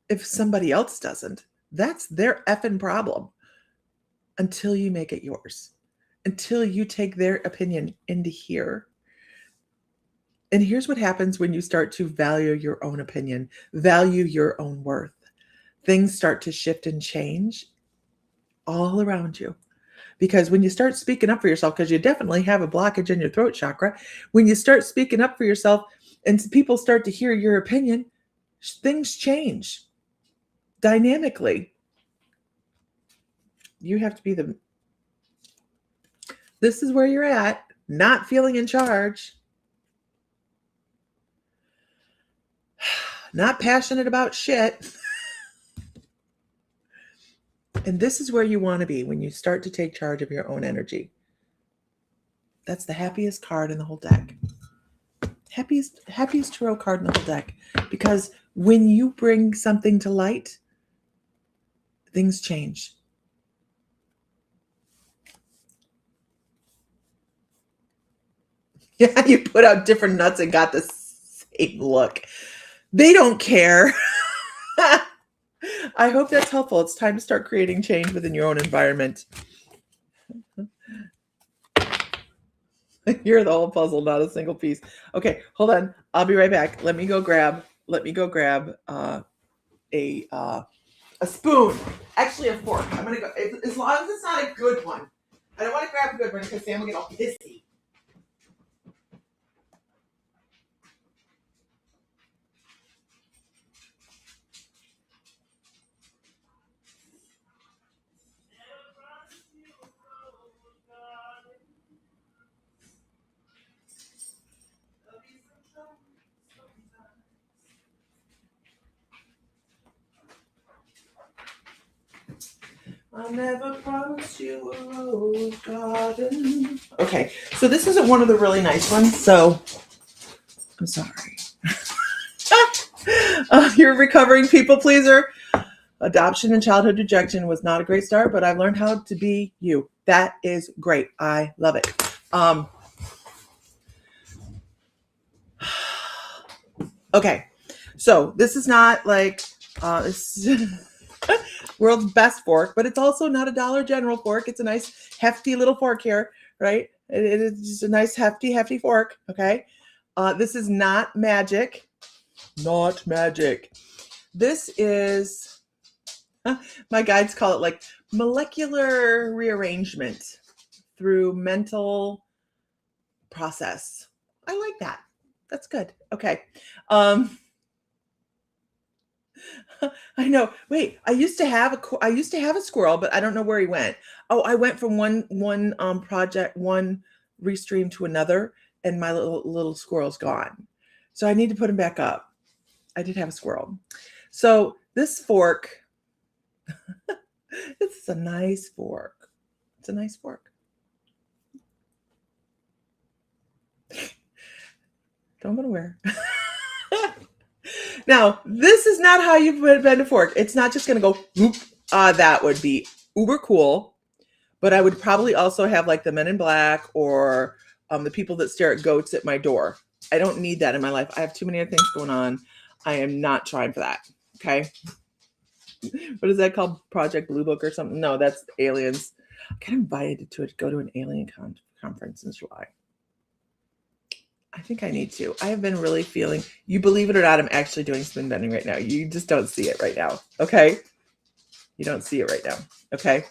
if somebody else doesn't. That's their effing problem until you make it yours, until you take their opinion into here. And here's what happens when you start to value your own opinion, value your own worth. Things start to shift and change all around you. Because when you start speaking up for yourself, because you definitely have a blockage in your throat chakra, when you start speaking up for yourself and people start to hear your opinion, things change. dynamically. You have to be this is where you're at, not feeling in charge, not passionate about shit. And this is where you want to be when you start to take charge of your own energy. That's the happiest card in the whole deck. Happiest tarot card in the whole deck. Because when you bring something to light, things change. Yeah, you put out different nuts and got the same look. They don't care. I hope that's helpful. It's time to start creating change within your own environment. You're the whole puzzle, not a single piece. Okay, hold on. I'll be right back. Let me go grab a spoon. Actually, a fork. I'm gonna go as long as it's not a good one. I don't want to grab a good one because Sam will get all pissy. I never promised you a rose garden. Okay, so this isn't one of the really nice ones, so I'm sorry. You're a recovering people pleaser. Adoption and childhood rejection was not a great start, but I've learned how to be you. That is great. I love it. Okay, so this is not like world's best fork, but it's also not a Dollar General fork. It's a nice hefty little fork here, right? It is just a nice hefty fork. Okay, this is not magic. Not magic. This is, my guides call it like molecular rearrangement through mental process. I like that. That's good. Okay. I know. Wait, I used to have a squirrel, but I don't know where he went. Oh, I went from one project, one restream to another, and my little squirrel's gone. So I need to put him back up. I did have a squirrel. So this fork, this is a nice fork. It's a nice fork. Don't go nowhere. Now, this is not how you bend a fork. It's not just going to go, whoop. That would be uber cool. But I would probably also have like the Men in Black or the people that stare at goats at my door. I don't need that in my life. I have too many other things going on. I am not trying for that. Okay. What is that called? Project Blue Book or something? No, that's aliens. I got invited to go to an alien conference in July. I think I need to. I have been really feeling, you believe it or not, I'm actually doing spin bending right now. You just don't see it right now. Okay. You don't see it right now. Okay.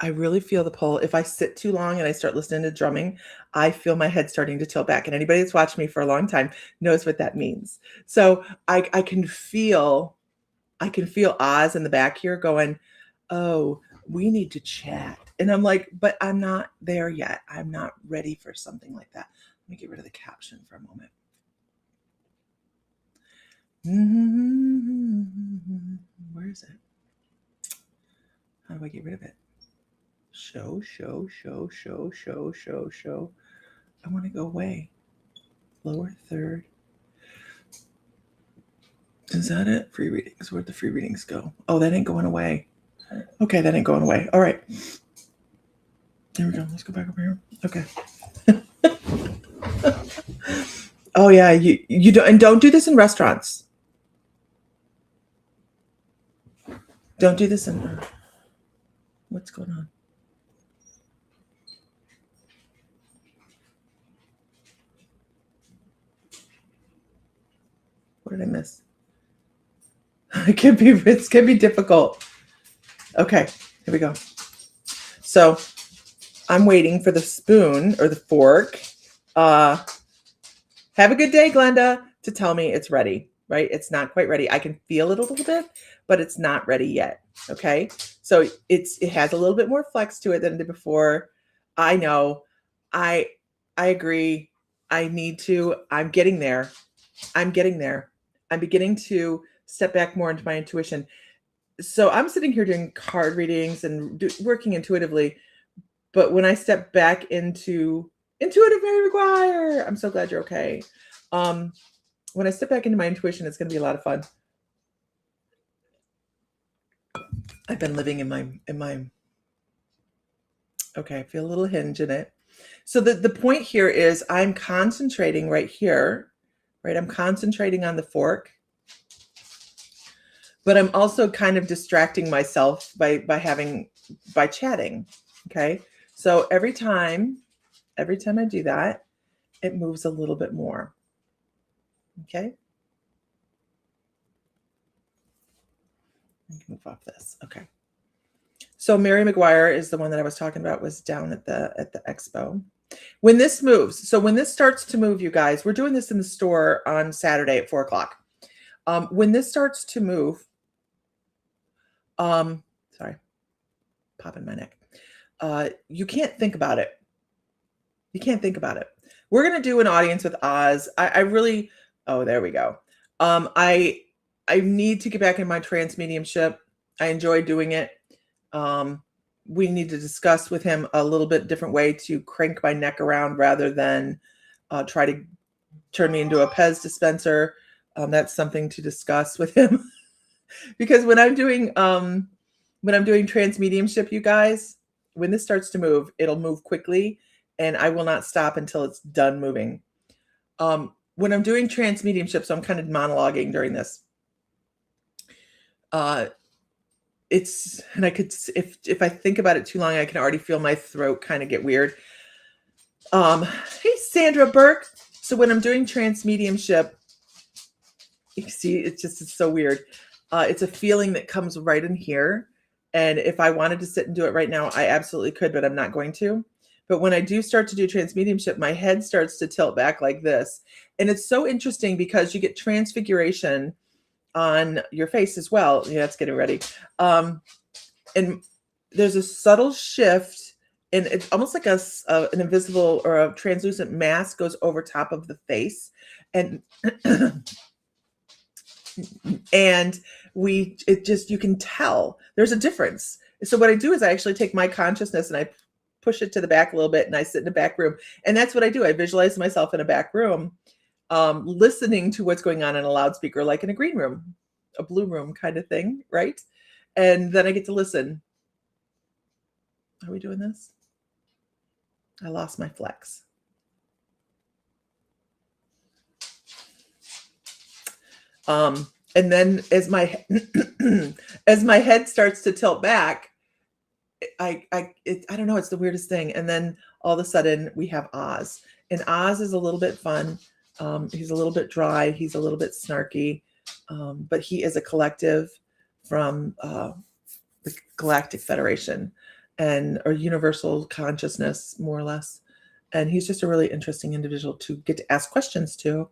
I really feel the pull. If I sit too long and I start listening to drumming, I feel my head starting to tilt back. And anybody that's watched me for a long time knows what that means. So I can feel Oz in the back here going, oh, we need to chat. And I'm like, but I'm not there yet. I'm not ready for something like that. Let me get rid of the caption for a moment. Where is it? How do I get rid of it? Show. I want to go away. Lower third. Is that it? Free readings. Where'd the free readings go? Oh, that ain't going away. Okay, that ain't going away. All right. There we go. Let's go back over here. Okay. Oh yeah, you don't do this in restaurants. Don't do this in what's going on? What did I miss? It can be difficult. Okay, here we go. So I'm waiting for the spoon or the fork Have a good day, Glenda, to tell me it's ready, right? It's not quite ready. I can feel it a little bit, but it's not ready yet. Okay. So it has a little bit more flex to it than it did before. I know. I I agree. I'm getting there. I'm getting there. I'm beginning to step back more into my intuition. So I'm sitting here doing card readings and working intuitively. But when I step back into intuitive Mary McGuire, I'm so glad you're okay. When I step back into my intuition, it's going to be a lot of fun. I've been living in my. Okay, I feel a little hinge in it. So the point here is I'm concentrating right here, right? I'm concentrating on the fork, but I'm also kind of distracting myself by chatting. Okay. So every time I do that, it moves a little bit more. Okay. I can move off this. Okay. So Mary McGuire is the one that I was talking about, was down at the expo. When this moves, so when this starts to move, you guys, we're doing this in the store on Saturday at 4:00. When this starts to move, sorry, popping my neck. You can't think about it. You can't think about it. We're gonna do an audience with Oz. I really, oh, there we go. I need to get back in my trance mediumship. I enjoy doing it. We need to discuss with him a little bit different way to crank my neck around rather than try to turn me into a Pez dispenser. That's something to discuss with him. Because when I'm doing trance mediumship, you guys, when this starts to move, it'll move quickly and I will not stop until it's done moving. When I'm doing trance mediumship, so I'm kind of monologuing during this. It's, and I could, if I think about it too long, I can already feel my throat kind of get weird. Hey, Sandra Burke. So when I'm doing trance mediumship, you see, it's so weird. It's a feeling that comes right in here. And if I wanted to sit and do it right now, I absolutely could, but I'm not going to. But when I do start to do trance mediumship, my head starts to tilt back like this. And it's so interesting because you get transfiguration on your face as well. Yeah, it's getting ready. And there's a subtle shift, and it's almost like an invisible or a translucent mask goes over top of the face. And and you can tell there's a difference. So what I do is I actually take my consciousness and I push it to the back a little bit and I sit in a back room. And that's what I do. I visualize myself in a back room, listening to what's going on in a loudspeaker, like in a green room, a blue room kind of thing, right? And then I get to listen. Are we doing this? I lost my flex. And then as my head starts to tilt back, I don't know, it's the weirdest thing. And then all of a sudden we have Oz, and Oz is a little bit fun. He's a little bit dry. He's a little bit snarky, but he is a collective from the Galactic Federation or Universal Consciousness, more or less. And he's just a really interesting individual to get to ask questions to.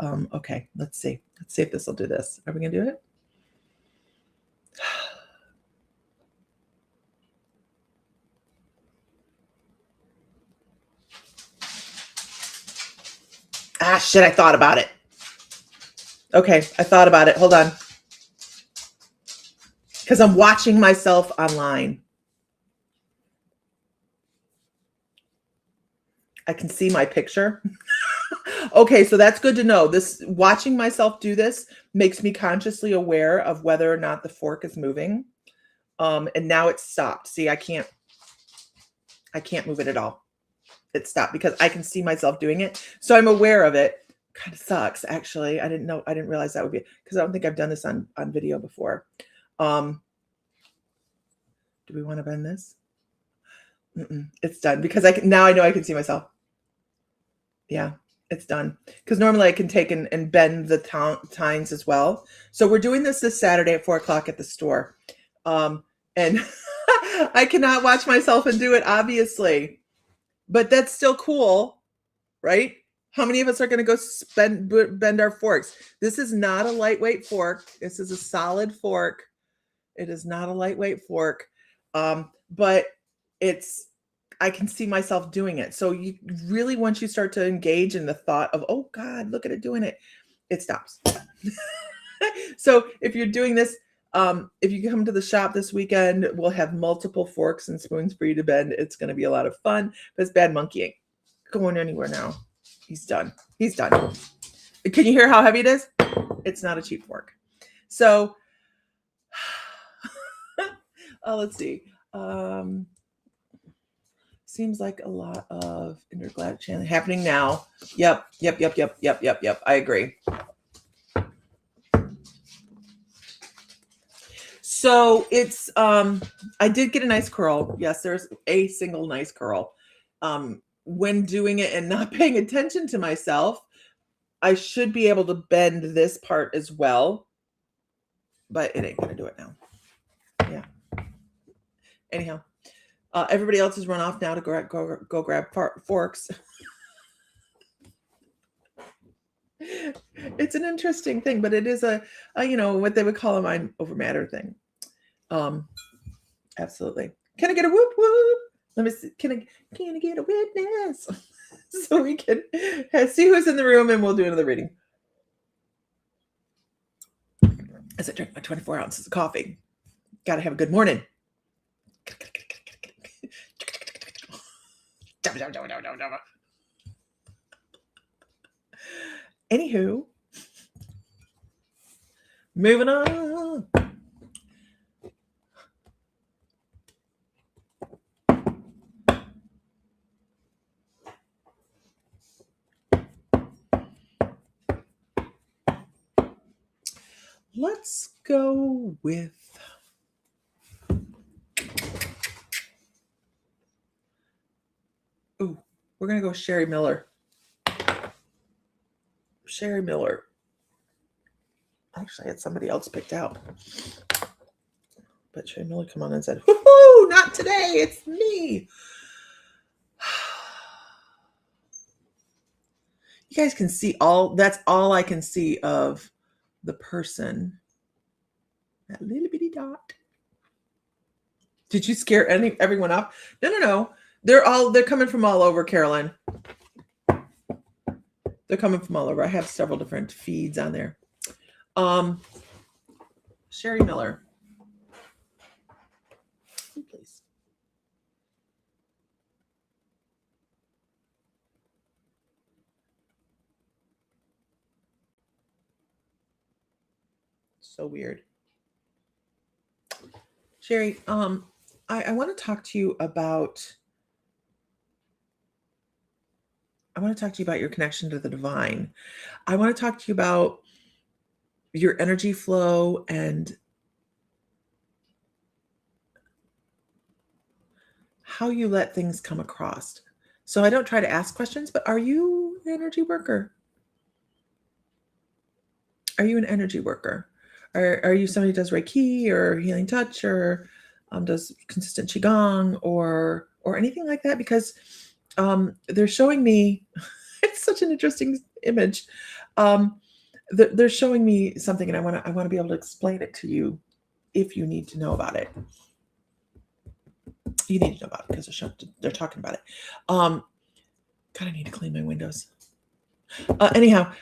Okay, let's see. Let's see if this will do this. Are we going to do it? Ah, shit, I thought about it. Okay, I thought about it. Hold on. Because I'm watching myself online. I can see my picture. Okay, so that's good to know. This, watching myself do this makes me consciously aware of whether or not the fork is moving. And now it's stopped. See, I can't move it at all. It stopped because I can see myself doing it. So I'm aware of it. Kind of sucks, actually. I didn't realize that would be, because I don't think I've done this on video before. Do we want to bend this? It's done because now I know I can see myself. Yeah, it's done. Because normally I can take and bend the tines as well. So we're doing this Saturday at 4:00 at the store. And I cannot watch myself and do it, obviously. But that's still cool, right? How many of us are going to go bend our forks? This is not a lightweight fork. This is a solid fork. It is not a lightweight fork. But I can see myself doing it. So you really, once you start to engage in the thought of, oh God, look at it doing it, it stops. So if you're doing this, if you come to the shop this weekend, we'll have multiple forks and spoons for you to bend. It's going to be a lot of fun, but it's bad monkeying. Going anywhere now. He's done. He's done. Can you hear how heavy it is? It's not a cheap fork. So, let's see. Seems like a lot of intergalactic channeling happening now. Yep. I agree. So it's, I did get a nice curl. Yes, there's a single nice curl. When doing it and not paying attention to myself, I should be able to bend this part as well, but it ain't going to do it now. Yeah. Anyhow, everybody else has run off now to go grab forks. It's an interesting thing, but it is a what they would call a mind over matter thing. Absolutely. Can I get a whoop whoop? Let me see. Can I get a witness? So we can see who's in the room, and we'll do another reading. As I drink my 24 ounces of coffee. Got to have a good morning. Anywho, moving on. Let's go with we're going to go Sherry Miller. Sherry Miller. Actually, I had somebody else picked out. But Sherry Miller come on and said, whoo, not today. It's me. You guys can see that's all I can see of the person. That little bitty dot. Did you scare everyone off? No. They're coming from all over, Caroline. They're coming from all over. I have several different feeds on there. Sherry Miller. Please. So weird. Sherry, I want to talk to you about your connection to the divine. I want to talk to you about your energy flow and how you let things come across. So I don't try to ask questions, but are you an energy worker? Are you an energy worker? Are you somebody who does Reiki or healing touch or does consistent Qigong or anything like that? Because they're showing me, it's such an interesting image. They're showing me something, and I want to be able to explain it to you if you need to know about it. You need to know about it because they're talking about it. God, I need to clean my windows. Anyhow,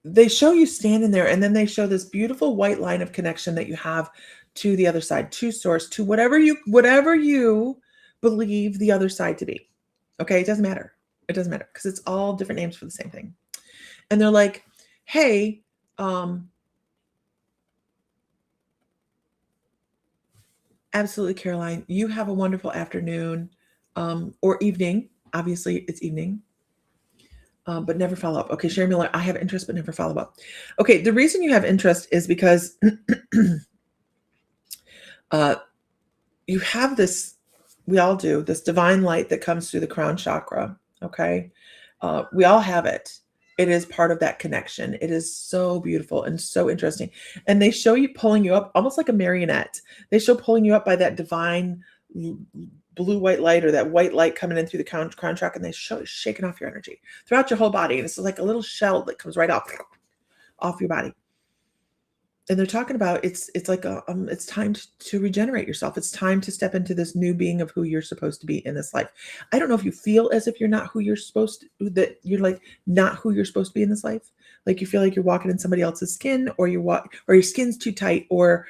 they show you standing there, and then they show this beautiful white line of connection that you have to the other side, to source, to whatever you believe the other side to be. Okay, it doesn't matter. It doesn't matter because it's all different names for the same thing. And they're like, hey, absolutely, Caroline, you have a wonderful afternoon or evening. Obviously, it's evening. But never follow up. Okay, Sherry Miller, I have interest, but never follow up. Okay, the reason you have interest is because you have this, we all do, this divine light that comes through the crown chakra, okay? We all have it. It is part of that connection. It is so beautiful and so interesting. And they show you pulling you up, almost like a marionette. They show pulling you up by that divine blue white light or that white light coming in through the crown chakra, and they shaking off your energy throughout your whole body. And it's like a little shell that comes right off your body. And they're talking about it's like it's time to regenerate yourself. It's time to step into this new being of who you're supposed to be in this life. I don't know if you feel as if you're not who you're supposed to, that you're like not who you're supposed to be in this life. Like you feel like you're walking in somebody else's skin, or or your skin's too tight, or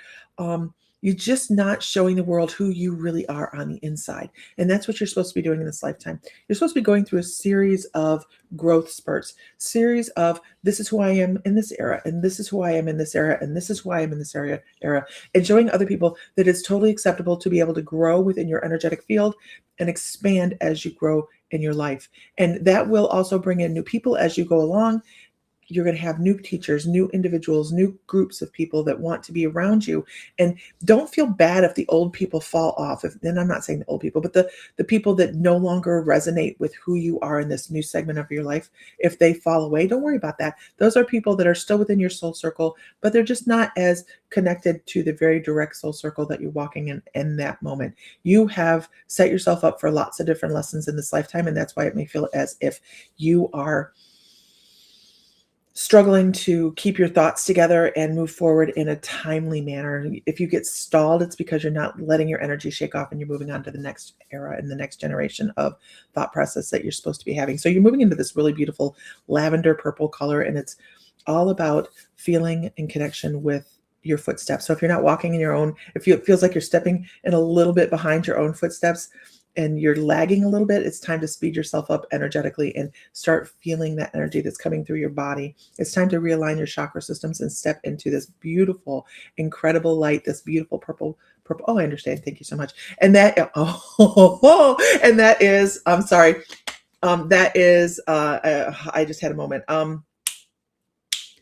you're just not showing the world who you really are on the inside. And that's what you're supposed to be doing in this lifetime. You're supposed to be going through a series of growth spurts, series of this is who I am in this era, and this is who I am in this era, and this is who I am in this era, and showing other people that it's totally acceptable to be able to grow within your energetic field and expand as you grow in your life. And that will also bring in new people as you go along. You're going to have new teachers, new individuals, new groups of people that want to be around you. And don't feel bad if the old people fall off. And I'm not saying the old people, but the people that no longer resonate with who you are in this new segment of your life, if they fall away, don't worry about that. Those are people that are still within your soul circle, but they're just not as connected to the very direct soul circle that you're walking in that moment. You have set yourself up for lots of different lessons in this lifetime. And that's why it may feel as if you are struggling to keep your thoughts together and move forward in a timely manner. If you get stalled, it's because you're not letting your energy shake off and you're moving on to the next era and the next generation of thought process that you're supposed to be having. So you're moving into this really beautiful lavender purple color, and it's all about feeling in connection with your footsteps. So if you're not walking in your own, if it feels like you're stepping in a little bit behind your own footsteps, and you're lagging a little bit, it's time to speed yourself up energetically and start feeling that energy that's coming through your body. It's time to realign your chakra systems and step into this beautiful, incredible light, this beautiful purple. Oh, I understand. Thank you so much. And that, and that is, I'm sorry. That is, I just had a moment.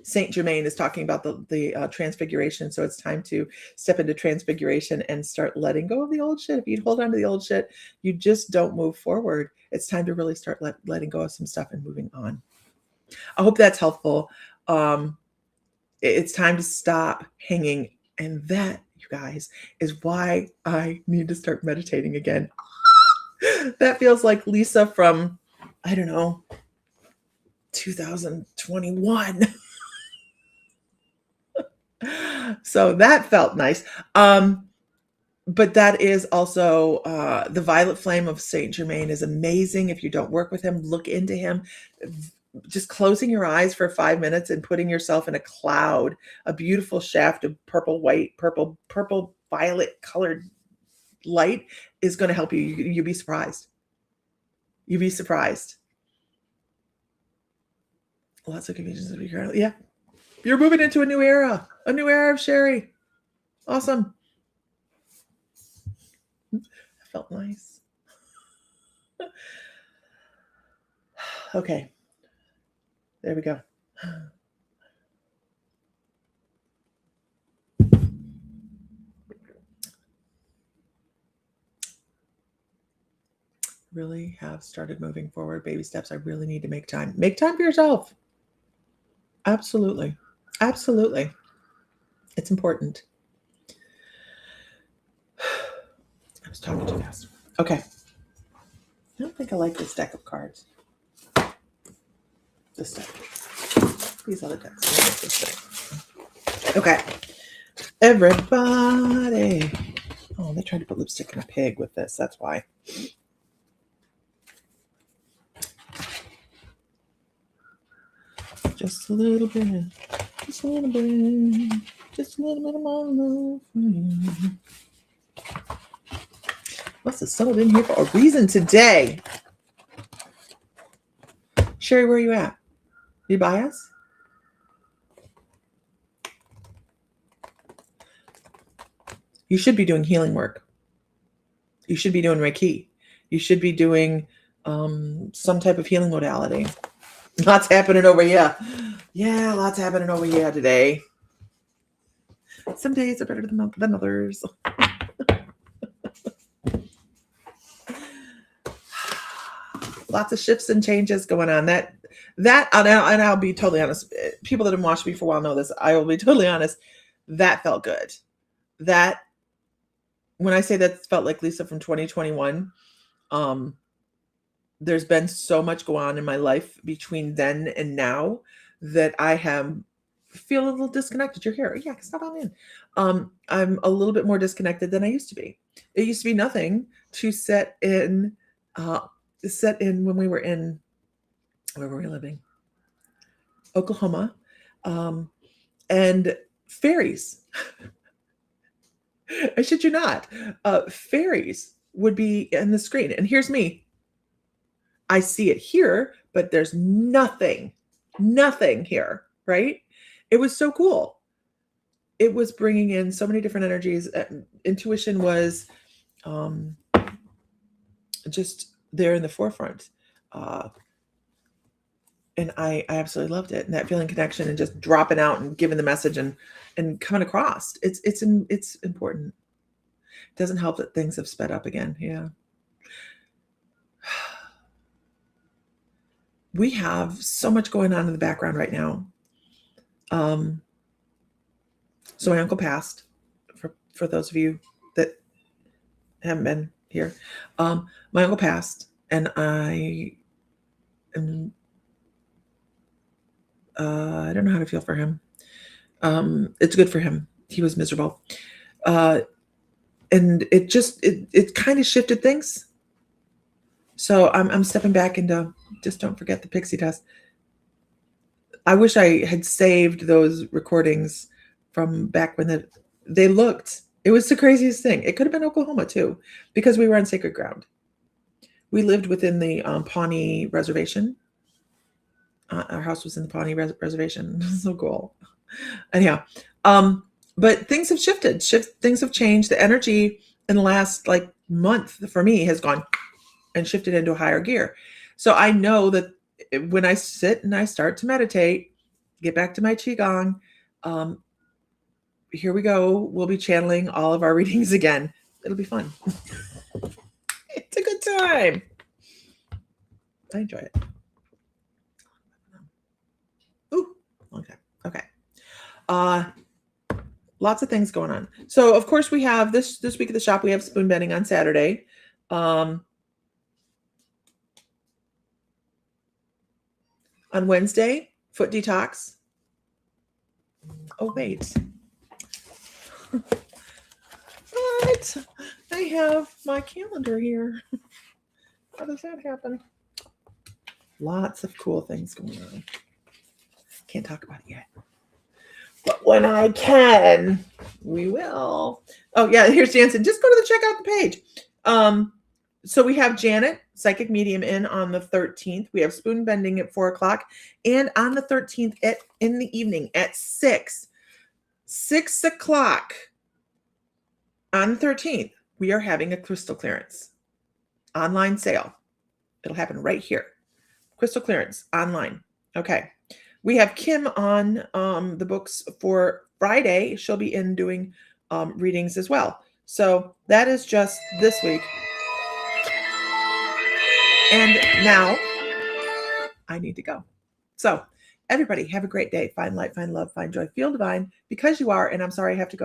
Saint Germain is talking about the transfiguration. So it's time to step into transfiguration and start letting go of the old shit. If you hold on to the old shit, you just don't move forward. It's time to really start letting go of some stuff and moving on. I hope that's helpful. It's time to stop hanging. And that, you guys, is why I need to start meditating again. That feels like Lisa from, I don't know, 2021. So that felt nice. But that is also the violet flame of Saint Germain is amazing. If you don't work with him, look into him. Just closing your eyes for 5 minutes and putting yourself in a cloud, a beautiful shaft of purple, white, purple, violet colored light is going to help you. You'll be surprised. You'll be surprised. Lots of confusions. Yeah. You're moving into a new era of Sherry. Awesome. That felt nice. Okay. There we go. Really have started moving forward. Baby steps. I really need to make time. Make time for yourself. Absolutely. Absolutely. It's important. I was talking too fast. Okay. I don't think I like this deck of cards. This deck. These other decks. Okay. Everybody. Oh, they tried to put lipstick in a pig with this. That's why. Just a little bit. Just a little bit. Just a little bit of my love for you. Must have settled in here for a reason today. Sherry, where are you at? You by us? You should be doing healing work. You should be doing Reiki. You should be doing some type of healing modality. Lots happening over here. Yeah, lots happening over here today. Some days are better than others. Lots of shifts and changes going on. That and I'll be totally honest. People that have watched me for a while know this. I will be totally honest. That felt good. That when I say that felt like Lisa from 2021, there's been so much go on in my life between then and now that I feel a little disconnected. You're here. Yeah, stop on in. I'm a little bit more disconnected than I used to be. It used to be nothing to set in when we were in, where were we living? Oklahoma. And fairies. I shit you not. Fairies would be in the screen. And here's me. I see it here, but there's nothing here, right? It was so cool. It was bringing in so many different energies. Intuition was just there in the forefront. And I absolutely loved it. And that feeling connection and just dropping out and giving the message and coming across. It's important. It doesn't help that things have sped up again. Yeah. We have so much going on in the background right now. So my uncle passed, for those of you that haven't been here. My uncle passed, and I don't know how to feel for him. It's good for him. He was miserable. And it kind of shifted things. So I'm stepping back into, just don't forget the pixie dust. I wish I had saved those recordings from back when they looked. It was the craziest thing. It could have been Oklahoma too, because we were on sacred ground. We lived within the Pawnee Reservation. Our house was in the Pawnee Reservation. So cool. Anyhow, but things have shifted. Things have changed. The energy in the last month for me has gone and shifted into a higher gear. So I know that when I sit and I start to meditate, get back to my Qigong, here we go. We'll be channeling all of our readings again. It'll be fun. It's a good time. I enjoy it. Ooh, long time. Okay. Lots of things going on. So of course we have this week at the shop, we have spoon bending on Saturday. On Wednesday, foot detox. Oh, wait. What? I have my calendar here. How does that happen? Lots of cool things going on. Can't talk about it yet. But when I can, we will. Oh, yeah, here's Jansen. Just go to check out the page. So we have Janet, psychic medium, in on the 13th. We have spoon bending at 4 o'clock. And on the 13th in the evening at 6 o'clock on the 13th, we are having a crystal clearance online sale. It'll happen right here. Crystal clearance online. Okay. We have Kim on the books for Friday. She'll be in doing readings as well. So that is just this week. And now I need to go. So everybody have a great day. Find light, find love, find joy, feel divine because you are. And I'm sorry I have to go.